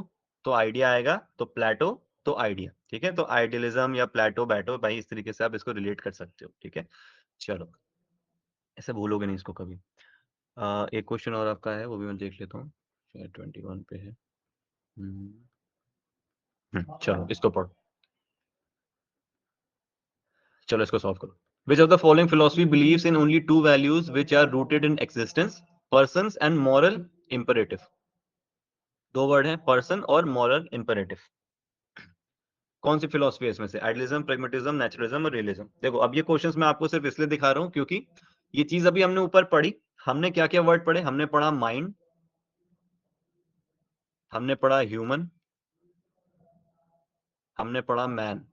Speaker 1: तो आइडिया आएगा, तो प्लेटो तो आइडिया, ठीक है? तो आइडियलिज्म या प्लेटो बैठो भाई, इस तरीके से आप इसको रिलेट कर सकते हो, ठीक है? चलो ऐसे भूलोगे नहीं इसको कभी। एक क्वेश्चन और आपका है, वो भी मैं देख लेता हूँ, शायद 21 पे है। चलो इसको पढ़ो, चलो इसको सॉल्व करो। Which of the following philosophy believes in only two values which are rooted in existence, persons and moral imperative? दो वर्ड हैं, पर्सन और मॉरल इंपेरेटिव। कौन सी फिलोसफी है इसमें से? आइडियलिज्म, प्रेगमेटिज्म, नेचुरलिज्म और रियलिज्म। देखो अब ये क्वेश्चंस मैं आपको सिर्फ इसलिए दिखा रहा हूं क्योंकि ये चीज अभी हमने ऊपर पढ़ी। हमने क्या क्या वर्ड पढ़े? हमने पढ़ा माइंड, हमने पढ़ा ह्यूमन, हमने पढ़ा मैन।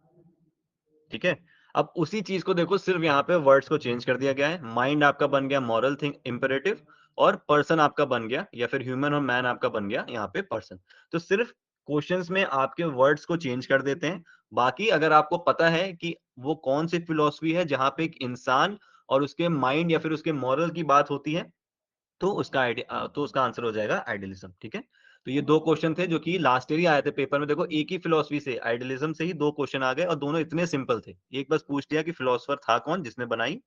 Speaker 1: ठीक है, अब उसी चीज को देखो, सिर्फ यहाँ पे वर्ड्स को चेंज कर दिया गया है। माइंड आपका बन गया मॉरल थिंग इंपेरेटिव, और पर्सन आपका बन गया, या फिर ह्यूमन और मैन आपका बन गया यहाँ पे पर्सन। तो सिर्फ क्वेश्चंस में आपके वर्ड्स को चेंज कर देते हैं। बाकी अगर आपको पता है कि वो कौन सी फिलोसफी है जहां पे एक इंसान और उसके माइंड या फिर उसके मॉरल की बात होती है, तो उसका आंसर हो जाएगा आइडियलिज्म। ठीक है, तो ये दो क्वेश्चन थे जो कि लास्ट ईयर ही आए थे पेपर में। देखो एक ही फिलोसफी से, आइडियलिज्म से ही दो क्वेश्चन आ गए, और दोनों इतने सिंपल थे। एक बस पूछ लिया कि फिलोसफर था कौन जिसने बनाई,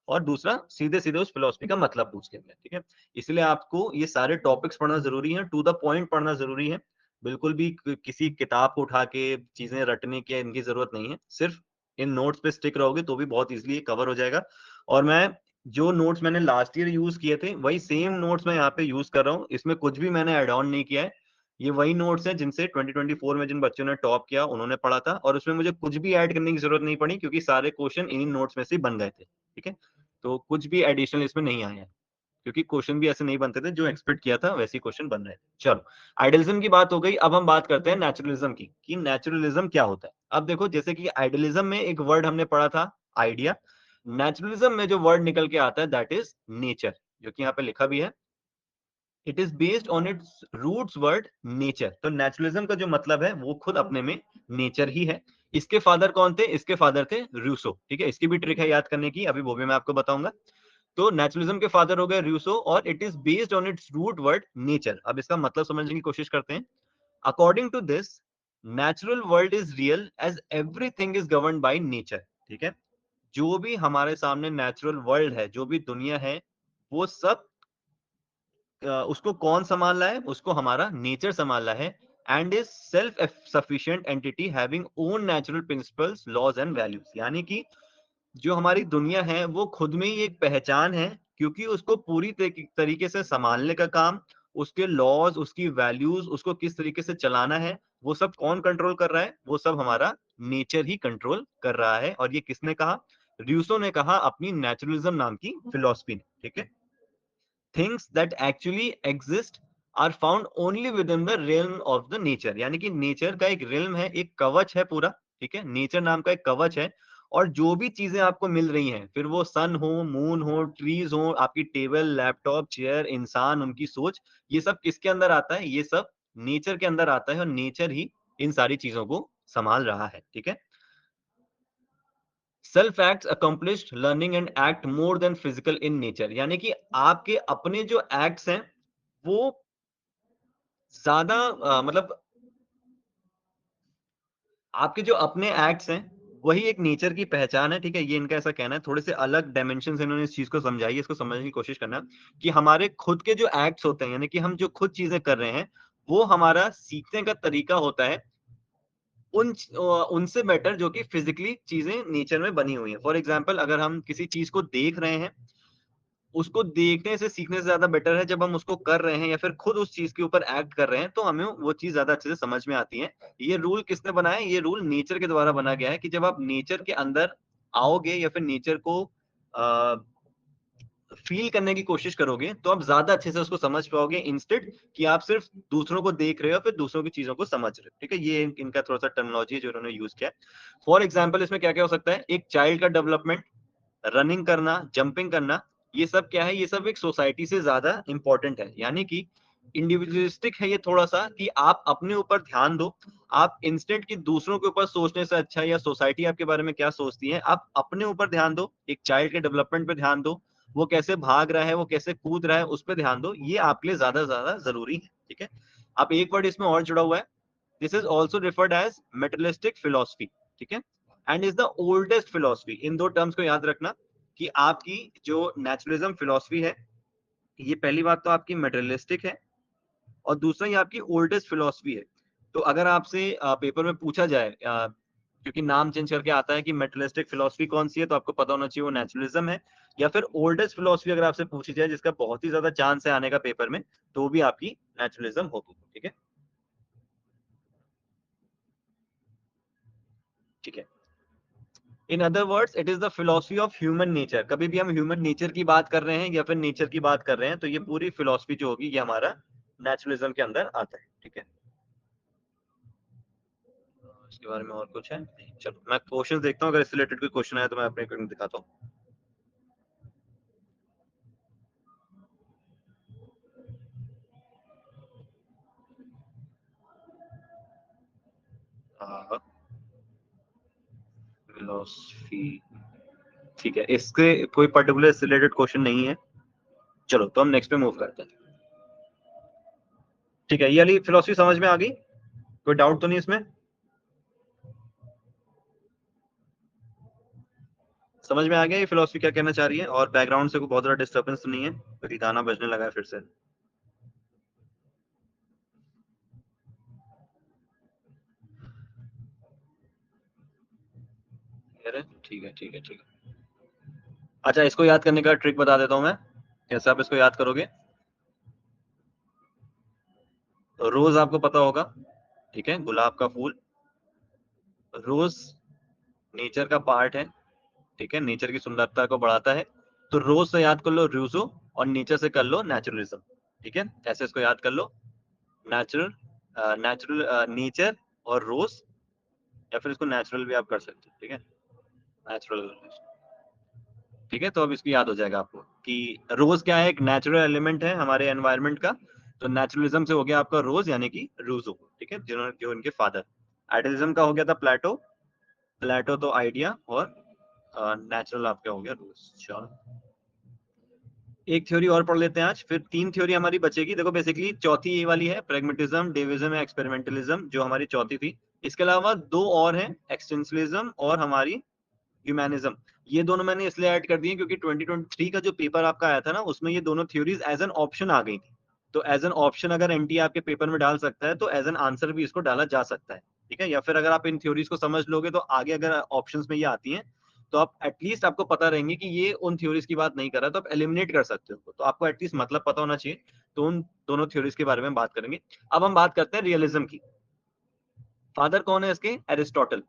Speaker 1: और दूसरा सीधे सीधे उस फिलोसफी का मतलब पूछ लिया गया। ठीक है, इसलिए आपको ये सारे टॉपिक्स पढ़ना जरूरी है, टू द पॉइंट पढ़ना जरूरी है। बिल्कुल भी किसी किताब को उठा के चीजें रटने की इनकी जरूरत नहीं है। सिर्फ इन नोट्स पे स्टिक रहोगे तो भी बहुत इजीली कवर हो जाएगा। और मैं जो नोट्स मैंने लास्ट ईयर यूज किए थे वही सेम नोट्स मैं यहाँ पे यूज कर रहा हूँ। इसमें कुछ भी मैंने एड ऑन नहीं किया है। ये वही नोट्स हैं जिनसे 2024 में जिन बच्चों ने टॉप किया उन्होंने पढ़ा था, और उसमें मुझे कुछ भी ऐड करने की जरूरत नहीं पड़ी क्योंकि सारे क्वेश्चन इन्हीं नोट्स में से बन गए थे। ठीक है, तो कुछ भी एडिशनल इसमें नहीं आया है, क्योंकि क्वेश्चन भी ऐसे नहीं बनते थे, जो एक्सपेक्ट किया था वैसे क्वेश्चन बन रहे थे। चलो, आइडियलिज्म की बात हो गई, अब हम बात करते हैं नेचुरलिज्म की, कि नेचुरलिज्म क्या होता है। अब देखो, जैसे कि आइडियलिज्म में एक वर्ड हमने पढ़ा था आइडिया, नेचुरलिज्म में जो वर्ड निकल के आता है दैट इज नेचर, जो कि यहाँ पे लिखा भी है। It is based on its roots word nature. तो नेचुरलिज्म का जो मतलब है वो खुद अपने में नेचर ही है। इसके फादर कौन थे? इसके फादर थे रूसो। ठीक है, इसकी भी ट्रिक है याद करने की, अभी वो भी मैं आपको बताऊंगा। तो नेचुरलिज्म के फादर हो गए रूसो, और it is based on its root word nature. अब इसका मतलब समझने की कोशिश करते हैं। According to this, natural world is real as everything is govern by nature. ठीक है, जो भी हमारे सामने नेचुरल वर्ल्ड है, जो भी दुनिया है, वो सब उसको कौन संभाल रहा है? उसको हमारा नेचर संभाल रहा है। And is self sufficient entity having own natural principles, laws and values. यानी कि जो हमारी दुनिया है वो खुद में ही एक पहचान है, क्योंकि उसको पूरी तरीके से संभालने का काम, उसके लॉज, उसकी वैल्यूज, उसको किस तरीके से चलाना है, वो सब कौन कंट्रोल कर रहा है? वो सब हमारा नेचर ही कंट्रोल कर रहा है। और ये किसने कहा? रूसो ने कहा अपनी नेचुरलिज्म नाम की फिलोसफी ने। ठीक है, things that actually exist are found only within the realm of the nature. यानी कि नेचर का एक realm है, एक कवच है पूरा। ठीक है, नेचर नाम का एक कवच है, और जो भी चीजें आपको मिल रही हैं, फिर वो सन हो, मून हो, ट्रीज हो, आपकी टेबल, लैपटॉप, चेयर, इंसान, उनकी सोच, ये सब किसके अंदर आता है? ये सब नेचर के अंदर आता है, और नेचर ही इन सारी चीजों को संभाल रहा है। ठीक है, self acts accomplished learning and act more than physical in nature. यानी कि आपके अपने जो एक्ट्स हैं वो ज्यादा मतलब आपके जो अपने एक्ट्स हैं वही एक नेचर की पहचान है। ठीक है, ये इनका ऐसा कहना है। थोड़े से अलग डायमेंशन से इन्होंने इस चीज को समझाई है, इसको समझने की कोशिश करना, कि हमारे खुद के जो एक्ट्स होते हैं, यानी कि हम जो खुद चीजें कर रहे हैं, वो हमारा सीखने का तरीका होता है उनसे बेटर जो कि फिजिकली चीजें नेचर में बनी हुई है। फॉर एग्जाम्पल, अगर हम किसी चीज को देख रहे हैं, उसको देखने से सीखने से ज्यादा बेटर है जब हम उसको कर रहे हैं या फिर खुद उस चीज के ऊपर एक्ट कर रहे हैं, तो हमें वो चीज ज्यादा अच्छे से समझ में आती है। ये रूल किसने बनाया? ये रूल नेचर के द्वारा बना गया है, कि जब आप नेचर के अंदर आओगे या फिर नेचर को फील करने की कोशिश करोगे, तो आप ज्यादा अच्छे से उसको समझ पाओगे, इंस्टेड कि आप सिर्फ दूसरों को देख रहे हो फिर दूसरों की चीजों को समझ रहे हो। ठीक है, ये इनका थोड़ा सा टर्मिनोलॉजी है जो उन्होंने यूज किया है। फॉर एग्जाम्पल, इसमें क्या क्या हो सकता है? एक चाइल्ड का डेवलपमेंट, रनिंग करना, जंपिंग करना, ये सब क्या है? ये सब एक सोसाइटी से ज्यादा इंपॉर्टेंट है। यानी कि इंडिविजुअलिस्टिक है ये थोड़ा सा, कि आप अपने ऊपर ध्यान दो। आप इंस्टेंट की दूसरों के ऊपर सोचने से अच्छा, या सोसाइटी आपके बारे में क्या सोचती है, आप अपने ऊपर ध्यान दो। एक चाइल्ड के डेवलपमेंट पे ध्यान दो, वो कैसे भाग रहा है, वो कैसे कूद रहा है, उस पर ध्यान दो। ये आपके लिए ज्यादा ज्यादा जरूरी है। ठीक है, आप एक वर्ड इसमें और जुड़ा हुआ है, this is also referred as mentalistic philosophy. ठीक है, and is the oldest philosophy. इन दो टर्म्स को याद रखना, कि आपकी जो नेचुरलिज्म फिलोसफी है, ये पहली बात तो आपकी मेटेरियलिस्टिक है, और दूसरा ये आपकी ओल्डेस्ट फिलोसफी है। तो अगर आपसे पेपर में पूछा जाए क्योंकि नाम चेंज करके आता है कि मेटलिस्टिक फिलॉसफी कौन सी है, तो आपको पता होना चाहिए वो नेचुरलिज्म है, या फिर ओल्डेस्ट फिलॉसफी अगर आपसे पूछी जाए जिसका बहुत ही ज्यादा चांस है आने का पेपर में, तो भी आपकी नेचुरलिज्म होगी। ठीक है, ठीक है। In other words it is the philosophy of human nature. कभी भी हम ह्यूमन नेचर की बात कर रहे हैं या फिर नेचर की बात कर रहे हैं, तो ये पूरी फिलोसफी जो होगी ये हमारा नेचुरलिज्म के अंदर आता है। ठीक है, इसके बारे में और कुछ है नहीं? चलो मैं क्वेश्चन देखता हूँ, अगर इससे रिलेटेड कोई क्वेश्चन आया तो मैं अपने अकॉर्डिंग दिखाता हूँ। फिलोसफी, ठीक है, इसके कोई पर्टिकुलर रिलेटेड क्वेश्चन नहीं है। चलो तो हम नेक्स्ट पे मूव करते हैं। ठीक है, ये वाली फिलोसफी समझ में आ गई? कोई डाउट तो नहीं इसमें? समझ में आ गया ये फिलोसफी क्या कहना चाह रही है? और बैकग्राउंड से कोई बहुत बड़ा डिस्टर्बेंस तो नहीं है? क्योंकि गाना बजने लगा है फिर से। अरे ठीक है, ठीक है, ठीक है। अच्छा, इसको याद करने का ट्रिक बता देता हूँ मैं, कैसे आप इसको याद करोगे। तो रोज आपको पता होगा, ठीक है, गुलाब का फूल। रोज नेचर का पार्ट है, ठीक है, नेचर की सुंदरता को बढ़ाता है। तो रोज से याद कर लो रूजो, और नेचर से कर लो नेचुरलिज्म। ठीक है, ऐसे इसको याद कर लो। नेचुरल, नेचुरल, नेचर और रोज, या फिर इसको नेचुरल भी आप कर सकते हो। ठीक है, नेचुरल। ठीक है, तो अब इसको याद हो जाएगा आपको कि रोज क्या है, एक नेचुरल एलिमेंट है हमारे एनवायरनमेंट का। तो नेचुरलिज्म से हो गया आपका रोज, यानी कि रूजो। ठीक है, जिन्होंने जो इनके फादर। आइडियलिज्म का हो गया था प्लेटो। प्लेटो तो आइडिया, और नेचुरल आपका हो गया रोज। चलो एक थ्योरी और पढ़ लेते हैं आज, फिर तीन थ्योरी हमारी बचेगी। देखो बेसिकली चौथी ये वाली है, प्रेगमेटिज्म, डेविज्म, एक्सपेरिमेंटलिज्म, जो हमारी चौथी थी। इसके अलावा दो और हैं, एक्सटेंशनलिज्म और हमारी ह्यूमैनिज्म। ये दोनों मैंने इसलिए ऐड कर दिए क्योंकि 2023 का जो पेपर आपका आया था ना, उसमें ये दोनों थ्योरीज एज एन ऑप्शन आ गई थी। तो एज एन ऑप्शन अगर एनटीए आपके पेपर में डाल सकता है, तो एज एन आंसर भी इसको डाला जा सकता है। ठीक है, या फिर अगर आप इन थ्योरीज को समझ लोगे तो आगे अगर ऑप्शंस में ये आती हैं, तो आप एटलीस्ट आपको पता रहेंगे कि ये उन थ्योरीज की बात नहीं कर रहा, तो आप एलिमिनेट कर सकते हो। तो आपको एटलीस्ट मतलब पता होना चाहिए। तो उन दोनों थ्योरीज के बारे में बात करेंगे। अब हम बात करते हैं रियलिज्म की। फादर कौन है इसके? Aristotle.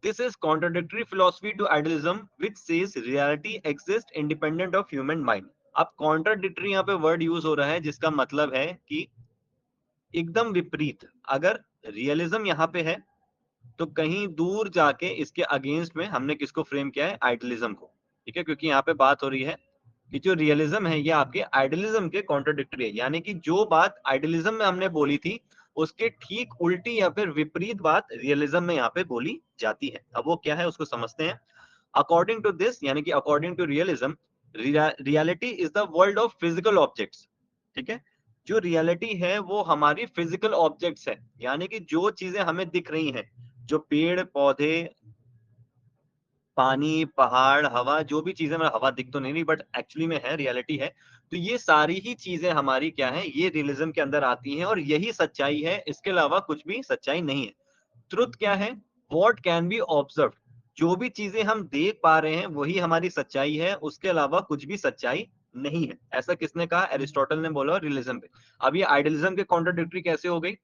Speaker 1: This is contradictory philosophy to idealism, which says reality exists independent of human mind. अब contradictory यहाँ पे वर्ड यूज हो रहा है, जिसका मतलब है कि एकदम विपरीत। अगर रियलिज्म यहाँ पे है, तो कहीं दूर जाके इसके अगेंस्ट में हमने किसको फ्रेम किया है? आइडियलिज्म को। ठीक है, क्योंकि यहाँ पे बात हो रही है कि जो रियलिज्म है ये आपके आइडियलिज्म के कॉन्ट्रोडिक्टरी है, यानी कि जो बात आइडियलिज्म में हमने बोली थी उसके ठीक उल्टी या फिर विपरीत बात रियलिज्म में यहाँ पे बोली जाती है। अब वो क्या है उसको समझते हैं। अकॉर्डिंग टू दिस, यानी कि according to realism, reality is the world of physical objects. ठीक है, जो रियलिटी है वो हमारी फिजिकल ऑब्जेक्ट्स है, यानी कि जो चीजें हमें दिख रही हैं, जो पेड़ पौधे, पानी, पहाड़, हवा, जो भी चीजें, मतलब हवा दिख तो नहीं रही बट एक्चुअली में है, रियलिटी है। तो ये सारी ही चीजें हमारी क्या है, ये रियलिज्म के अंदर आती हैं, और यही सच्चाई है, इसके अलावा कुछ भी सच्चाई नहीं है। ट्रुथ क्या है? What can be observe. जो भी चीजें हम देख पा रहे हैं वही हमारी सच्चाई है, उसके अलावा कुछ भी सच्चाई नहीं है। ऐसा किसने कहा? एरिस्टोटल ने बोला रियलिज्म पे। अब ये आइडियलिज्म के कॉन्ट्रोडिक्टरी कैसे हो गई?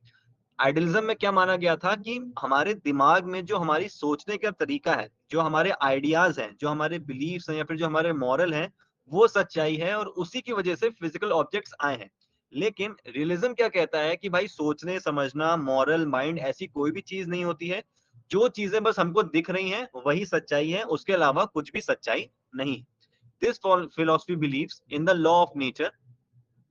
Speaker 1: आइडियलिज्म में क्या माना गया था कि हमारे दिमाग में जो हमारी सोचने का तरीका है, जो हमारे आइडियाज हैं, जो हमारे बिलीफ्स हैं, या फिर जो हमारे मॉरल हैं, वो सच्चाई है, और उसी की वजह से फिजिकल ऑब्जेक्ट्स आए हैं। लेकिन रियलिज्म क्या कहता है कि भाई सोचने समझना, मॉरल माइंड, ऐसी कोई भी चीज नहीं होती है। जो चीजें बस हमको दिख रही हैं वही सच्चाई है, उसके अलावा कुछ भी सच्चाई नहीं। This philosophy believes in the law of nature,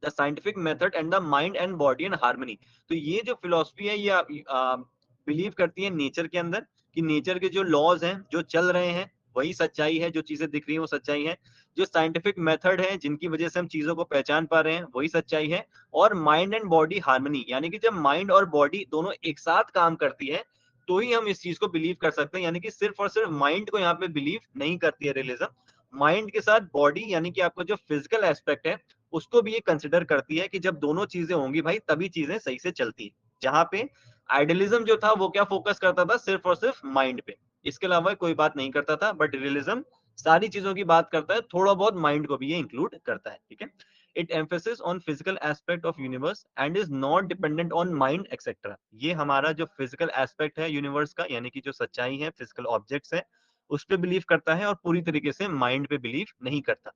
Speaker 1: the scientific method and the mind and body and harmony. तो ये जो फिलोसफी है ये बिलीव करती है नेचर के अंदर, कि नेचर के जो लॉज हैं जो चल रहे हैं वही सच्चाई है, जो चीजें दिख रही हैं वो सच्चाई है। जो साइंटिफिक मेथड है जिनकी वजह से हम चीजों को पहचान पा रहे हैं वही सच्चाई है। और माइंड एंड बॉडी हार्मनी, यानी कि जब माइंड और बॉडी दोनों एक साथ काम करती है तो ही हम इस चीज को बिलीव कर सकते हैं। यानी कि सिर्फ और सिर्फ माइंड को यहाँ पे बिलीव नहीं करती है रियलिज्म, माइंड के साथ बॉडी, यानी कि आपका जो फिजिकल एस्पेक्ट है उसको भी ये कंसिडर करती है कि जब दोनों चीजें होंगी भाई तभी चीजें सही से चलती है। जहां पे आइडियलिज्म जो था वो क्या फोकस करता था, सिर्फ और सिर्फ माइंड पे, इसके अलावा कोई बात नहीं करता था। बट रियलिज्म सारी चीजों की बात करता है, थोड़ा बहुत माइंड को भी ये इंक्लूड करता है, ठीक है। It emphasis on physical aspect of universe and is not dependent on mind etcetera. ये हमारा जो फिजिकल एस्पेक्ट है यूनिवर्स का, यानी कि जो सच्चाई है, फिजिकल ऑब्जेक्ट्स है, उस पर बिलीव करता है और पूरी तरीके से माइंड पे बिलीव नहीं करता।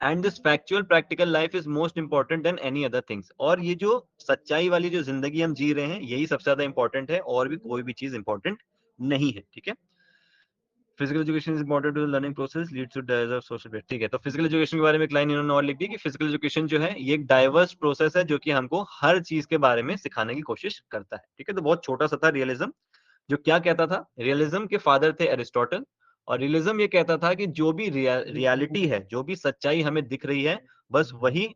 Speaker 1: And this factual practical life is most important than any other things. और ये जो सच्चाई वाली जो जिंदगी हम जी रहे हैं, यही सबसे ज्यादा इंपॉर्टेंट है, और भी कोई भी चीज इंपॉर्टेंट नहीं है, ठीक है। Physical education is important to learning process leads to diverse social, ठीक है। तो फिजिकल एजुकेशन के बारे में एक लाइन इन्होंने और लिख दी कि फिजिकल एजुकेशन जो है ये एक डाइवर्स प्रोसेस है, जो कि हमको हर चीज के बारे में सिखाने की कोशिश करता है, ठीक है। तो बहुत छोटा सा था रियलिज्म, जो क्या कहता था, रियलिज्म के फादर थे एरिस्टोटल। और रियलिज्म ये कहता था कि जो भी रियलिटी है, जो भी सच्चाई हमें दिख रही है, बस वही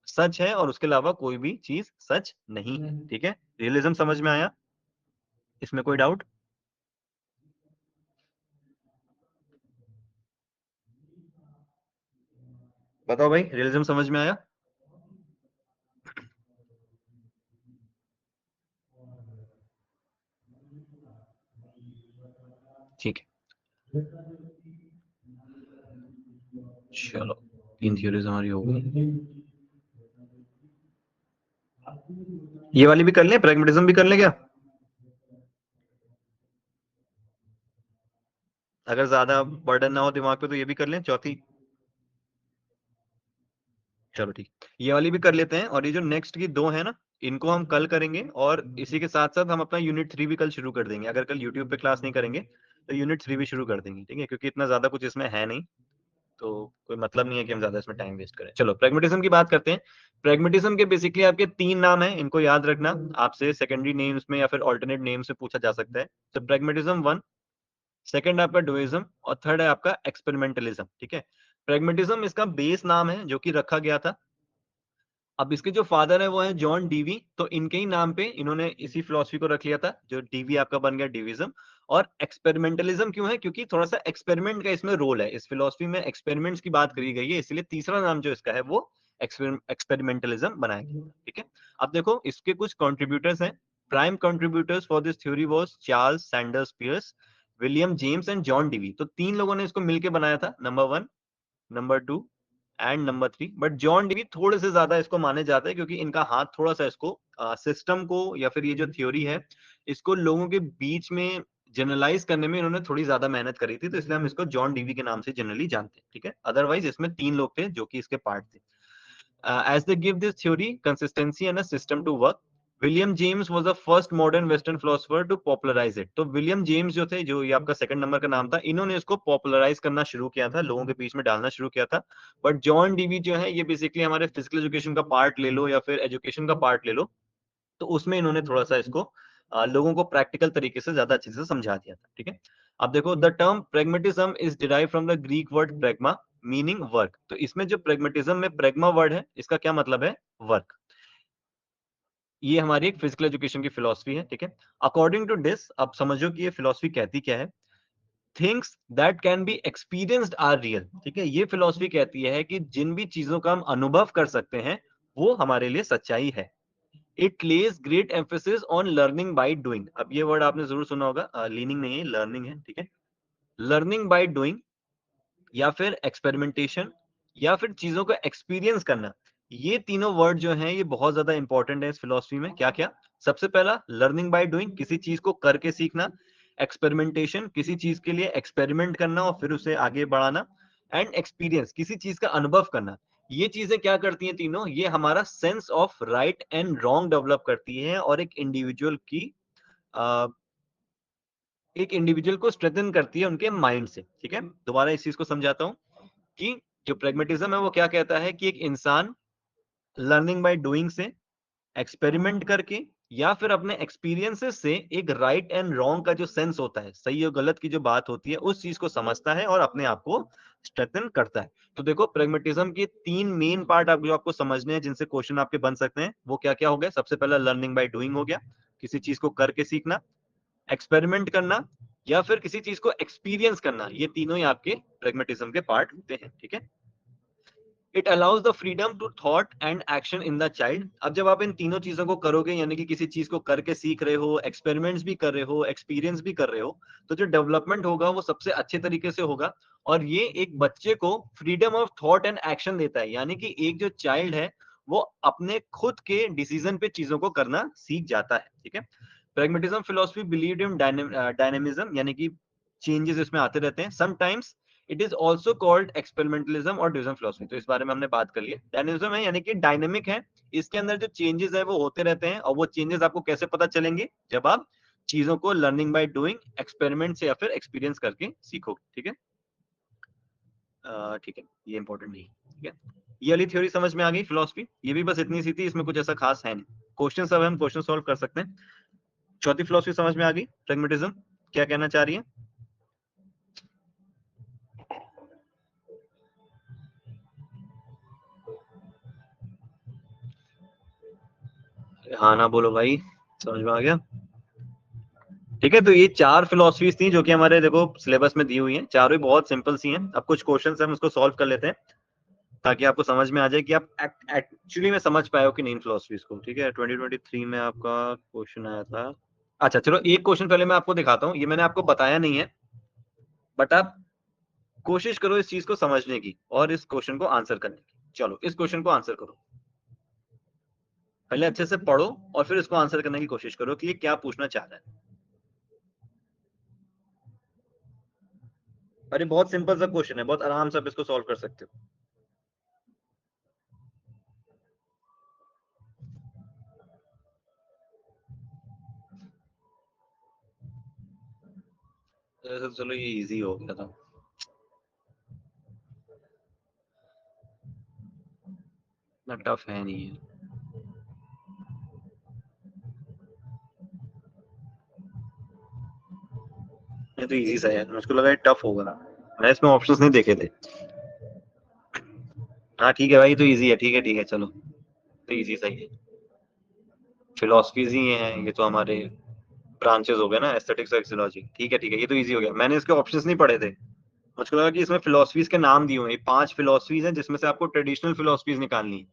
Speaker 1: सच है, और उसके अलावा कोई भी चीज सच नहीं है, ठीक है। रियलिज्म समझ में आया? इसमें कोई डाउट? बताओ भाई, रियलिज्म समझ में आया? ठीक है, चलो, तीन थ्योरीज हमारी हो गई। ये वाली भी कर लें, प्रैग्मेटिज्म भी कर लें क्या? अगर ज्यादा बर्डन ना हो दिमाग पे तो ये भी कर लें, चौथी। चलो ठीक, ये वाली भी कर लेते हैं। और ये जो नेक्स्ट की दो है ना, इनको हम कल करेंगे, और इसी के साथ साथ हम अपना यूनिट 3 भी कल शुरू कर देंगे। अगर कल यूट्यूब पे क्लास नहीं करेंगे तो यूनिट 3 भी शुरू कर देंगे, ठीक है, क्योंकि इतना ज्यादा कुछ इसमें है नहीं, तो कोई मतलब नहीं है कि हम ज्यादा इसमें टाइम वेस्ट करें। चलो प्रेगमेटिज्म की बात करते हैं। प्रेगमेटिज्म के बेसिकली आपके तीन नाम हैं, इनको याद रखना। आपसे सेकेंडरी नेम्स में या फिर ऑल्टरनेट नेम से पूछा जा सकता है। तो प्रेगमेटिज्म वन, सेकंड आपका डुइज्म, और थर्ड है आपका एक्सपेरिमेंटलिज्म, ठीक है। प्रेगमेटिज्म इसका बेस नाम है जो कि रखा गया था। अब इसके जो फादर है वो है जॉन डीवी, तो इनके ही नाम पे इन्होंने इसी फिलॉसफी को रख लिया था, जो डीवी आपका बन गया डिविज्म। और एक्सपेरिमेंटलिज्म क्यों है? क्योंकि थोड़ा सा एक्सपेरिमेंट का इसमें रोल है, इस फिलॉसफी में एक्सपेरिमेंट्स की बात करी गई है, इसलिए तीसरा नाम जो इसका है वो एक्सपेरिमेंटलिज्म बनाया गया, ठीक है। अब देखो इसके कुछ कंट्रीब्यूटर्स हैं। Prime contributors for this theory was Charles Sanders Peirce, William James and John Dewey. तो तीन लोगों ने इसको मिलकर बनाया था, number one, number two and number three. But John Dewey थोड़े से ज्यादा इसको माने जाते हैं, क्योंकि इनका हाथ थोड़ा सा इसको सिस्टम को या फिर ये जो थ्योरी है, इसको लोगों के बीच में जनरलाइज करने में इन्होंने थोड़ी ज्यादा मेहनत करी थी, तो इसलिए हम इसको जॉन डीवी के नाम से जनरली जानते हैं, ठीक है। अदरवाइज इसमें तीन लोग थे जो कि इसके पार्ट थे। As they give this theory consistency and a system to work. William James was the first modern western philosopher to popularize it. तो विलियम जेम्स जो थे, जो ये आपका सेकंड नंबर का नाम था, इन्होंने इसको पॉपुलराइज करना शुरू किया था, लोगों के बीच में डालना शुरू किया था। बट जॉन डीवी जो है, ये बेसिकली हमारे फिजिकल एजुकेशन का पार्ट ले लो या फिर एजुकेशन का पार्ट ले लो, तो उसमें इन्होंने थोड़ा सा इसको लोगों को प्रैक्टिकल तरीके से ज्यादा अच्छे से समझा दिया था, ठीक है। अब देखो, the term pragmatism is derive from the Greek word pragma, meaning work. तो इसमें जो प्रेगमेटिज्म में प्रेगमा वर्ड है, इसका क्या मतलब है? वर्क। ये हमारी एक फिजिकल एजुकेशन की फिलोसफी है, ठीक है। अकॉर्डिंग टू दिस, अब समझो कि ये फिलोसफी कहती क्या है। Things that can be experienced are real, ठीक है। ये फिलोसफी कहती है कि जिन भी चीजों का हम अनुभव कर सकते हैं, वो हमारे लिए सच्चाई है। It Lay's great emphasis on learning by doing. अब ये वर्ड आपने जरूर सुना होगा, लीनिंग नहीं है, लर्निंग है, ठीक है। लर्निंग बाय डूइंग, या फिर एक्सपेरिमेंटेशन, या फिर चीजों को एक्सपीरियंस करना। ये तीनों वर्ड जो हैं, ये बहुत ज्यादा इंपॉर्टेंट है इस फिलोसफी में। क्या क्या? सबसे पहला लर्निंग बाय डूइंग, किसी चीज को करके सीखना। एक्सपेरिमेंटेशन, किसी चीज के लिए एक्सपेरिमेंट करना और फिर उसे आगे बढ़ाना। एंड एक्सपीरियंस, किसी चीज का अनुभव करना। ये चीजें क्या करती हैं तीनों? ये हमारा sense of right and wrong develop करती है, और अ, एक इंडिविजुअल को स्ट्रेंथन करती है उनके माइंड से, ठीक है। दोबारा इस चीज को समझाता हूं कि जो प्रेगमेटिज्म है वो क्या कहता है कि एक इंसान लर्निंग बाय डूइंग से, एक्सपेरिमेंट करके, या फिर अपने एक्सपीरियंसेस से एक राइट एंड रॉन्ग का जो सेंस होता है, सही और गलत की जो बात होती है, उस चीज को समझता है और अपने आप को स्ट्रेंथन करता है। तो देखो, प्रेगमेटिज्म के तीन मेन पार्ट आप जो आपको समझने हैं, जिनसे क्वेश्चन आपके बन सकते हैं, वो क्या क्या हो गया? सबसे पहला लर्निंग बाय डूइंग हो गया, किसी चीज को करके सीखना, एक्सपेरिमेंट करना, या फिर किसी चीज को एक्सपीरियंस करना। ये तीनों ही आपके प्रेगमेटिज्म के पार्ट होते हैं, ठीक है। It allows the freedom to thought and action in the child. अब जब आप इन तीनों चीजों को करोगे, यानी कि किसी चीज को करके सीख रहे हो, एक्सपेरिमेंट्स भी कर रहे हो, एक्सपीरियंस भी कर रहे हो, तो जो डेवलपमेंट होगा वो सबसे अच्छे तरीके से होगा। और ये एक बच्चे को freedom of thought and action देता है, यानी कि एक जो चाइल्ड है वो अपने खुद के डिसीजन पे चीजों को करना सीख जाता है। ठीक है। Pragmatism philosophy believed in dynamism, यानी कि चेंजेस इसमें आते रहते हैं। Sometimes it is also called experimentalism और डिविजन फिलोसफी। तो इस बारे में हमने बात कर लिया। डायनेमिज्म है यानी कि डायनेमिक है, इसके अंदर जो चेंजेस है वो होते रहते हैं। और वो चेंजेस आपको कैसे पता चलेंगे? जब आप चीजों को लर्निंग बाय डूइंग, एक्सपेरिमेंट से या फिर एक्सपीरियंस करके सीखोगे। ठीक है। ठीक है, ये इंपॉर्टेंट नहीं। ठीक है, ये वाली थ्योरी समझ में आ गई फिलोसफी। ये भी बस इतनी सी थी, इसमें कुछ ऐसा खास है नहीं। क्वेश्चन सब हम क्वेश्चन सॉल्व कर सकते हैं। चौथी फिलोसफी समझ में आ गई, प्रैग्मेटिज्म क्या कहना चाह रही है? हाँ ना बोलो भाई, समझ में आ गया? ठीक है, तो ये चार फिलोसफीज थी जो कि हमारे देखो सिलेबस में दी हुई हैं। चारों ही बहुत सिंपल सी हैं। अब कुछ क्वेश्चंस हम उसको सॉल्व कर लेते हैं ताकि आपको समझ में आ जाए कि आप एक्चुअली में समझ पाए हो कि नहीं इन फिलोसफीज को। ठीक है, 2023 में आपका क्वेश्चन आया था। अच्छा चलो, एक क्वेश्चन पहले मैं आपको दिखाता हूँ। ये मैंने आपको बताया नहीं है, बट आप कोशिश करो इस चीज को समझने की और इस क्वेश्चन को आंसर करने की। चलो इस क्वेश्चन को आंसर करो, पहले अच्छे से पढ़ो और फिर इसको आंसर करने की कोशिश करो कि ये क्या पूछना चाह रहा है। अरे बहुत सिंपल सा क्वेश्चन है, बहुत आराम से आप इसको सॉल्व कर सकते हो। चलो ये इजी हो गया था। इतना टफ है नहीं है। ये तो इजी सा है, मुझको लगा ये टफ होगा ना, मैंने इसमें ऑप्शंस नहीं देखे थे। हाँ ठीक है भाई, तो इजी है। ठीक है चलो, तो इजी सही है। फिलोसफीज ही हैं ये तो, हमारे ब्रांचेस हो गए ना, एस्थेटिक्स और एक्सोलॉजी। ठीक है, ये तो इजी हो गया। मैंने इसके ऑप्शंस नहीं पढ़े थे, मुझको लगा कि इसमें फिलोसफीज के नाम दिए हुए हैं। 5 फिलोसफीज हैं जिसमें से आपको ट्रेडिशनल फिलोसफीज निकालनी है।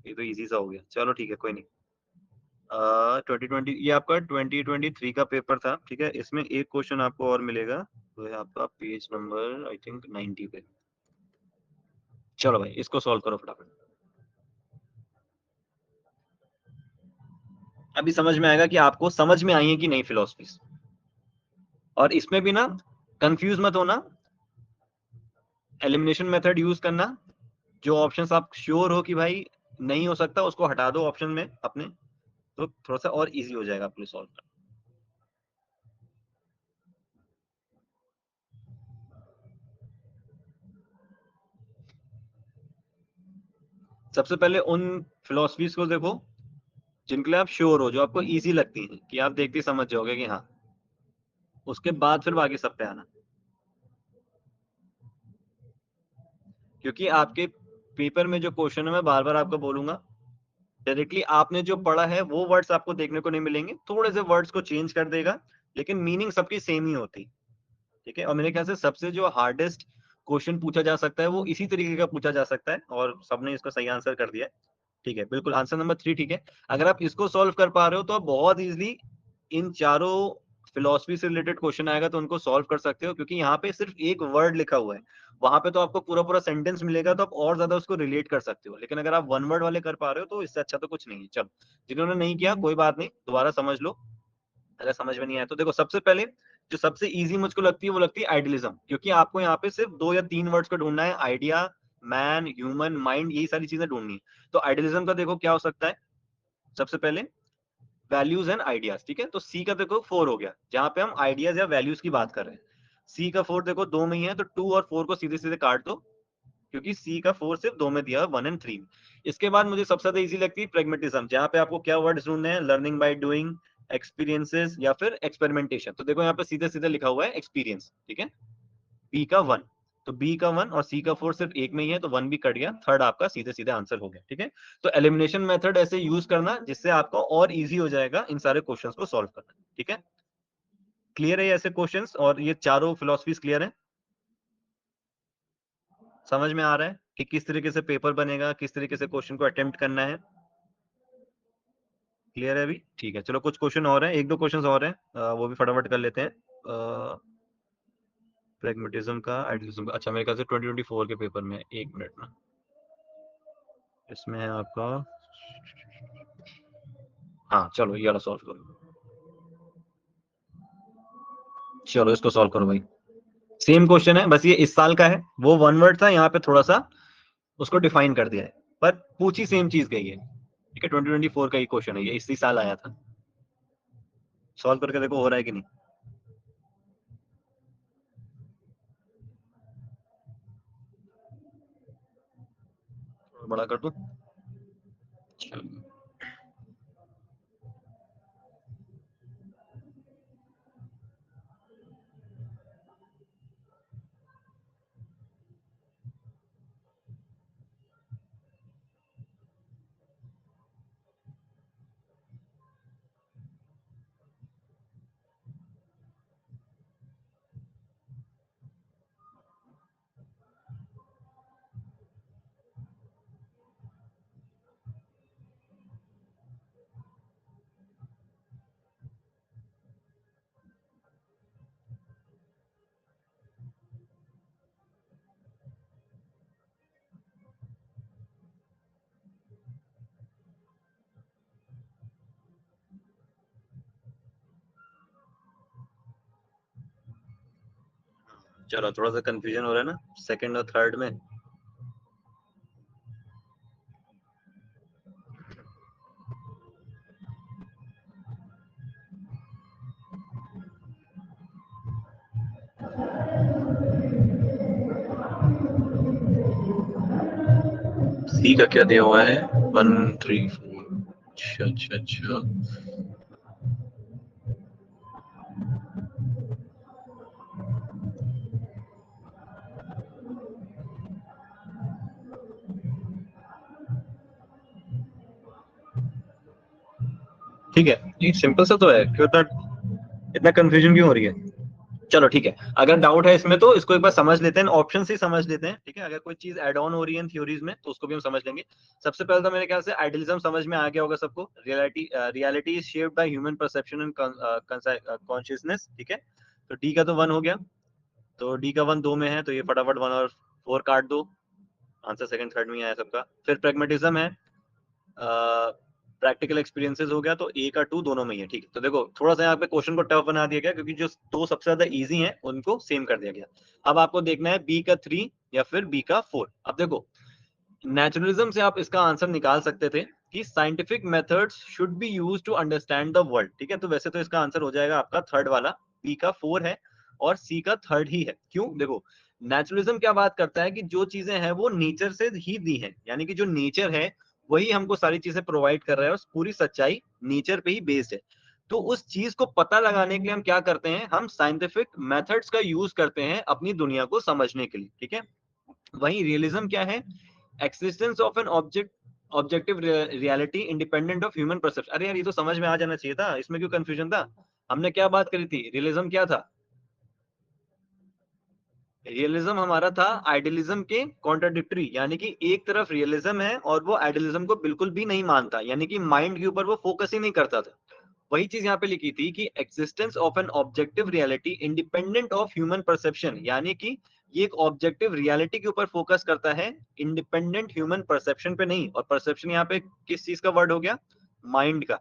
Speaker 1: ये तो इजी सा हो गया। चलो ठीक है, कोई नहीं। 2020, ये आपका 2023 का पेपर था। ठीक है, इसमें एक क्वेश्चन आपको और मिलेगा, वो है आपका पेज नंबर आई थिंक 90 पे। चलो भाई इसको सॉल्व करो फटाफट। अभी समझ में आएगा कि आपको समझ में आई है कि नहीं फिलोसफीज। और इसमें भी ना कंफ्यूज मत होना, एलिमिनेशन मेथड यूज करना। जो ऑप्शंस आप श्योर हो कि भाई नहीं हो सकता, उसको हटा दो ऑप्शन में अपने, तो थोड़ा सा और इजी हो जाएगा आपके लिए सॉल्व करना। सबसे पहले उन फिलोसफीज को देखो जिनके लिए आप श्योर हो, जो आपको इजी लगती हैं, कि आप देखते ही समझ जाओगे कि हाँ। उसके बाद फिर बाकी सब पे आना, क्योंकि आपके पेपर में जो क्वेश्चन है मैं बार बार आपको बोलूंगा, डायरेक्टली आपने जो पढ़ा है वो वर्ड्स आपको देखने को नहीं मिलेंगे। थोड़े से वर्ड्स को चेंज कर देगा, लेकिन मीनिंग सबकी सेम ही होती। ठीक है, और मेरे ख्याल से सबसे जो हार्डेस्ट क्वेश्चन पूछा जा सकता है वो इसी तरीके का पूछा जा सकता है, और सबने इसका सही आंसर कर दिया है। ठीक है, बिल्कुल आंसर नंबर 3 ठीक है। अगर आप इसको सॉल्व कर पा रहे हो तो आप बहुत इजीली इन चारों फिलोसफी से रिलेटेड क्वेश्चन आएगा तो उनको सॉल्व कर सकते हो, क्योंकि यहाँ पे सिर्फ एक वर्ड लिखा हुआ है। वहां पे तो आपको पूरा पूरा सेंटेंस मिलेगा, तो आप और ज्यादा उसको रिलेट कर सकते हो। लेकिन अगर आप वन वर्ड वाले कर पा रहे हो तो इससे अच्छा तो कुछ नहीं है। चलो, जिन्होंने नहीं किया कोई बात नहीं, दोबारा समझ लो। अगर समझ में नहीं आया तो देखो, सबसे पहले जो सबसे इजी मुझको लगती है वो लगती है आइडियलिज्म, क्योंकि आपको यहाँ पे सिर्फ 2 या 3 वर्ड्स को ढूंढना है। आइडिया, मैन, ह्यूमन, माइंड, यही सारी चीजें ढूंढनी है। तो आइडियलिज्म का देखो क्या हो सकता है। सबसे पहले वैल्यूज एंड आइडियाज। ठीक है, तो सी का देखो 4 हो गया, जहां पे हम आइडियाज या वैल्यूज की बात कर रहे हैं। सी का 4 देखो 2 में ही है, तो 2 और 4 को सीधे सीधे काट दो, क्योंकि सी का 4 सिर्फ 2 में दिया है, 1 एंड 3 में। इसके बाद मुझे सबसे ज्यादा इजी लगती है प्रेगमेटिज्म, जहां पे आपको क्या वर्ड्स ढूंढने हैं, लर्निंग बाय डूइंग, एक्सपीरियंसेस या फिर एक्सपेरिमेंटेशन। तो देखो यहाँ पे सीधे सीधे लिखा हुआ है एक्सपीरियंस। ठीक है, बी का 1, तो बी का 1 और सी का 4 सिर्फ एक में ही है, तो 1 भी कट गया, थर्ड आपका सीधे सीधे आंसर हो गया। ठीक है, तो एलिमिनेशन मेथड ऐसे यूज करना जिससे आपको और इजी हो जाएगा इन सारे क्वेश्चंस को सॉल्व करना। ठीक है, क्लियर है ये ऐसे क्वेश्चंस, और ये चारों फिलोसफीज क्लियर है, समझ में आ रहा है? कि किस तरीके से पेपर बनेगा, किस तरीके से क्वेश्चन को अटेम्प्ट करना है। क्लियर है अभी? ठीक है, चलो कुछ क्वेश्चन और हैं, एक दो क्वेश्चन और हैं, वो भी फटाफट कर लेते हैं। प्रैग्मेटिज्म का, आइडियलिज्म का, अच्छा मेरे ख्याल से 2024 के पेपर में, एक मिनट ना, इसमें है आपका, हाँ चलो ये वाला सॉल्व करो, चलो इसको सॉल्व करो भाई। सेम क्वेश्चन है, बस ये इस साल का है, वो वन वर्ड था, यहाँ पे थोड़ा सा उसको डिफाइन कर दिया है, पर पूछी सेम चीज गई है। ठीक है, 2024 का ही क्वेश्चन है, ये इसी साल आया था। सॉल्व करके देखो हो रहा है कि नहीं। थोड़ा बड़ा कर दो। चलो थोड़ा सा कंफ्यूजन हो रहा है ना सेकंड और थर्ड में। सी का क्या दिया हुआ है, 1 3 4, अच्छा अच्छा अच्छा, ठीक है, ये सिंपल सा तो है, क्यों इतना इतना कंफ्यूजन क्यों हो रही है। चलो ठीक है, अगर डाउट है इसमें तो इसको एक बार समझ लेते हैं, ऑप्शन से समझ लेते हैं। ठीक है, अगर कोई चीज एड ऑन हो रही है थ्योरीज में तो उसको भी हम समझ लेंगे। सबसे पहले तो मेरे ख्याल से आइडियलिज्म समझ में आ गया होगा सबको। Reality is shaped by human perception and consciousness. ठीक है, तो डी का तो वन हो गया, तो डी का वन दो में है, तो ये फटाफट वन और फोर काट दो, आंसर सेकंड थर्ड में आया सबका। फिर प्रेगमेटिज्म है, प्रैक्टिकल एक्सपीरियंसेस हो गया, तो ए का टू दोनों में ही है। ठीक है, तो देखो थोड़ा सा यहाँ पे क्वेश्चन को टफ बना दिया गया, क्योंकि जो दो सबसे ज्यादा इजी हैं उनको सेम कर दिया गया। अब आपको देखना है बी का थ्री या फिर बी का फोर। अब देखो नेचुरलिज्म से आप इसका आंसर निकाल सकते थे कि scientific methods should be used to understand the world. ठीक है, तो वैसे तो इसका आंसर हो जाएगा आपका थर्ड वाला, बी का फोर है और सी का थर्ड ही है। क्यों? देखो नेचुरलिज्म क्या बात करता है कि जो चीजें हैं वो नेचर से ही दी हैं, यानी कि जो नेचर है वही हमको सारी चीजें प्रोवाइड कर रहा है और पूरी सच्चाई नेचर पे ही बेस्ड है। तो उस चीज को पता लगाने के लिए हम क्या करते हैं, हम साइंटिफिक मेथड्स का यूज करते हैं अपनी दुनिया को समझने के लिए। ठीक है, वही रियलिज्म क्या है, existence of an object, objective reality independent of human perception. अरे यार ये तो समझ में आ जाना चाहिए था, इसमें क्यों कंफ्यूजन था। हमने क्या बात करी थी, रियलिज्म क्या था, रियलिज्म हमारा था आइडियलिज्म के कॉन्ट्राडिक्टरी, यानी कि एक तरफ रियलिज्म है और वो आइडियलिज्म को बिल्कुल भी नहीं मानता, यानी कि माइंड के ऊपर वो फोकस ही नहीं करता था। वही चीज यहाँ पे लिखी थी कि existence of an objective reality independent of human perception, यानी कि ये एक ऑब्जेक्टिव रियलिटी के ऊपर फोकस करता है, इंडिपेंडेंट ह्यूमन परसेप्शन पे नहीं। और परसेप्शन यहाँ पे किस चीज का वर्ड हो गया, माइंड का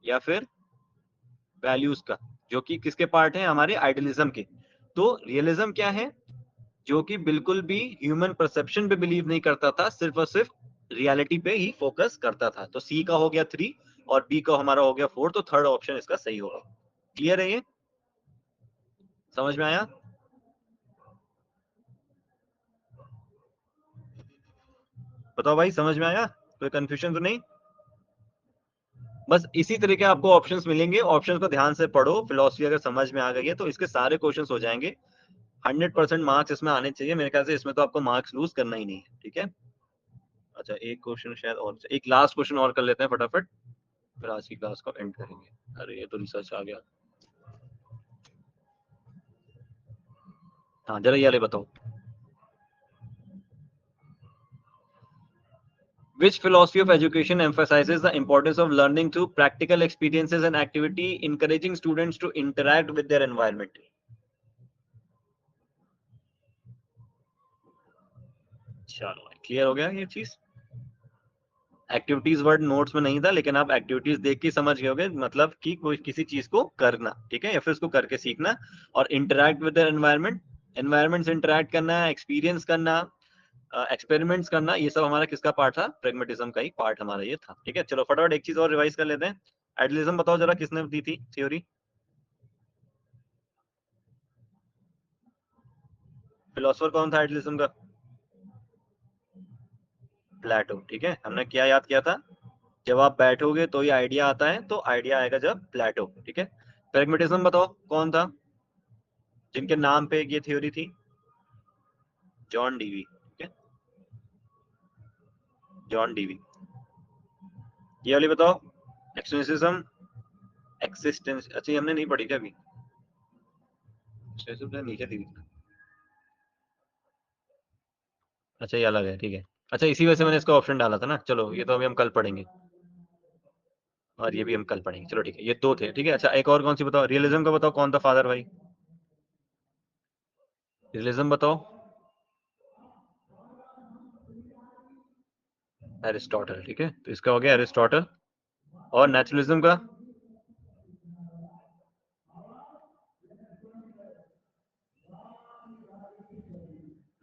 Speaker 1: या फिर वैल्यूज का, जो कि किसके पार्ट है, हमारे आइडियलिज्म के। तो रियलिज्म क्या है, जो कि बिल्कुल भी ह्यूमन परसेप्शन पे बिलीव नहीं करता था, सिर्फ और सिर्फ रियलिटी पे ही फोकस करता था। तो सी का हो गया थ्री और बी का हमारा हो गया फोर, तो थर्ड ऑप्शन इसका सही होगा। क्लियर है ये, समझ में आया? बताओ भाई, समझ में आया, कोई कंफ्यूजन तो नहीं? बस इसी तरह के आपको ऑप्शंस मिलेंगे, ऑप्शंस को ध्यान से पढ़ो। फिलोसफी अगर समझ में आ गई है तो इसके सारे क्वेश्चंस हो जाएंगे, 100% मार्क्स इसमें आने चाहिए मेरे ख्याल से। इसमें तो आपको मार्क्स लूज करना ही नहीं है। ठीक है, अच्छा एक क्वेश्चन शायद और, एक लास्ट क्वेश्चन और कर लेते हैं फटाफट, फिर आज की क्लास को एंड करेंगे। अरे ये तो रिसर्च आ गया। हाँ जरा ये वाले बताओ। Which philosophy of education emphasizes the importance of learning through practical experiences and activity, encouraging students to interact with their environment? चलो क्लियर हो गया ये चीज। एक्टिविटीज वर्ड नोट्स में नहीं था, लेकिन आप एक्टिविटीज देख के समझ गए होगे, मतलब कि कोई किसी चीज को करना, ठीक है, या फिर उसको करके सीखना। और interact with the environment, environment से इंटरेक्ट करना, एक्सपीरियंस करना, एक्सपेरिमेंट्स करना, ये सब हमारा किसका पार्ट था? प्रेगमेटिज्म का ही पार्ट हमारा ये था। ठीक है, चलो फटाफट एक चीज और रिवाइज कर लेते हैं। आइडियलिज्म बताओ जरा, किसने दी थी थ्योरी? फिलोसोफर कौन था आइडियलिज्म का? प्लेटो। ठीक है, हमने क्या याद किया था? जब आप बैठोगे तो ये आइडिया आता है, तो आइडिया आएगा जब प्लेटो। ठीक है, प्रेगमेटिज्म बताओ कौन था जिनके नाम पे ये थ्योरी थी? John Dewey. ठीक है, जॉन डीवी। ये वाली बताओ, एक्सटेंसिज्म, एक्सिस्टेंस। अच्छा ये हमने नहीं पढ़ी क्या अभी? एक्सटेंसिज्म नीचे थी। अच्छा ये अलग है, ठीक है। अच्छा इसी वजह से मैंने इसका ऑप्शन डाला था ना। चलो ये तो अभी हम कल पढ़ेंगे, और ये भी हम कल पढ़ेंगे। चलो ठीक है, ये दो थे। ठीक है, अच्छा एक और कौन सी बताओ? रियलिज्म का बताओ कौन था फादर भाई? रियलिज्म बताओ। एरिस्टोटल। ठीक है, तो इसका हो गया एरिस्टोटल। और नेचुरलिज्म का?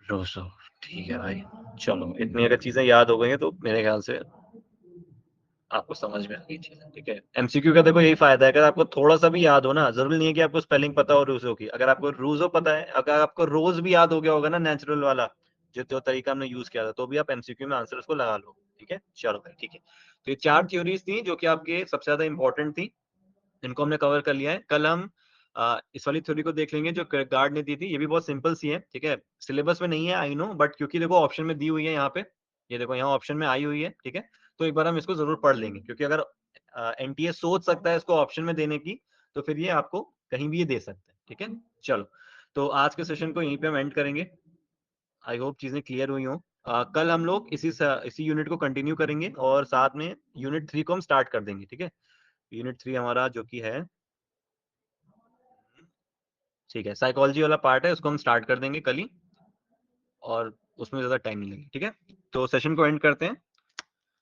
Speaker 1: रूसो। ठीक है भाई, चलो इतनी अगर चीजें याद हो गई हैं तो मेरे ख्याल से आपको समझ में आ गई चीजें। ठीक है, एमसीक्यू का देखो यही फायदा है, अगर आपको थोड़ा सा भी याद हो ना, जरूरी नहीं है कि आपको स्पेलिंग पता हो रूसो की। अगर आपको रूसो पता है, अगर आपको रोज भी याद हो गया होगा ना, नेचुरल वाला जो तरीका हमने यूज किया था, तो भी आप एमसीक्यू में आंसर उसको लगा लो। ठीक है, चलो भाई ठीक है। तो ये चार थ्योरीज थी जो कि आपके सबसे ज्यादा इंपॉर्टेंट थी, इनको हमने कवर कर लिया है। कल हम इस वाली थ्योरी को देख लेंगे जो गार्ड ने दी थी। ये भी बहुत सिंपल सी है, ठीक है, सिलेबस में नहीं है आई नो, बट क्योंकि देखो ऑप्शन में दी हुई है यहाँ पे, ये देखो यहाँ ऑप्शन में आई हुई है। ठीक है, तो एक बार हम इसको जरूर पढ़ लेंगे, क्योंकि अगर एनटीए सोच सकता है इसको ऑप्शन में देने की, तो फिर ये आपको कहीं भी ये दे सकता है। ठीक है, चलो तो आज के सेशन को यहीं पे हम एंड करेंगे। आई होप चीजें क्लियर हुई हों। कल हम लोग इसी यूनिट को कंटिन्यू करेंगे, और साथ में यूनिट 3 को हम स्टार्ट कर देंगे। ठीक है, यूनिट 3 हमारा जो कि है, ठीक है, साइकोलॉजी वाला पार्ट है, उसको हम स्टार्ट कर देंगे कल ही, और उसमें ज्यादा टाइम नहीं लगेगा। ठीक है, तो सेशन को एंड करते हैं।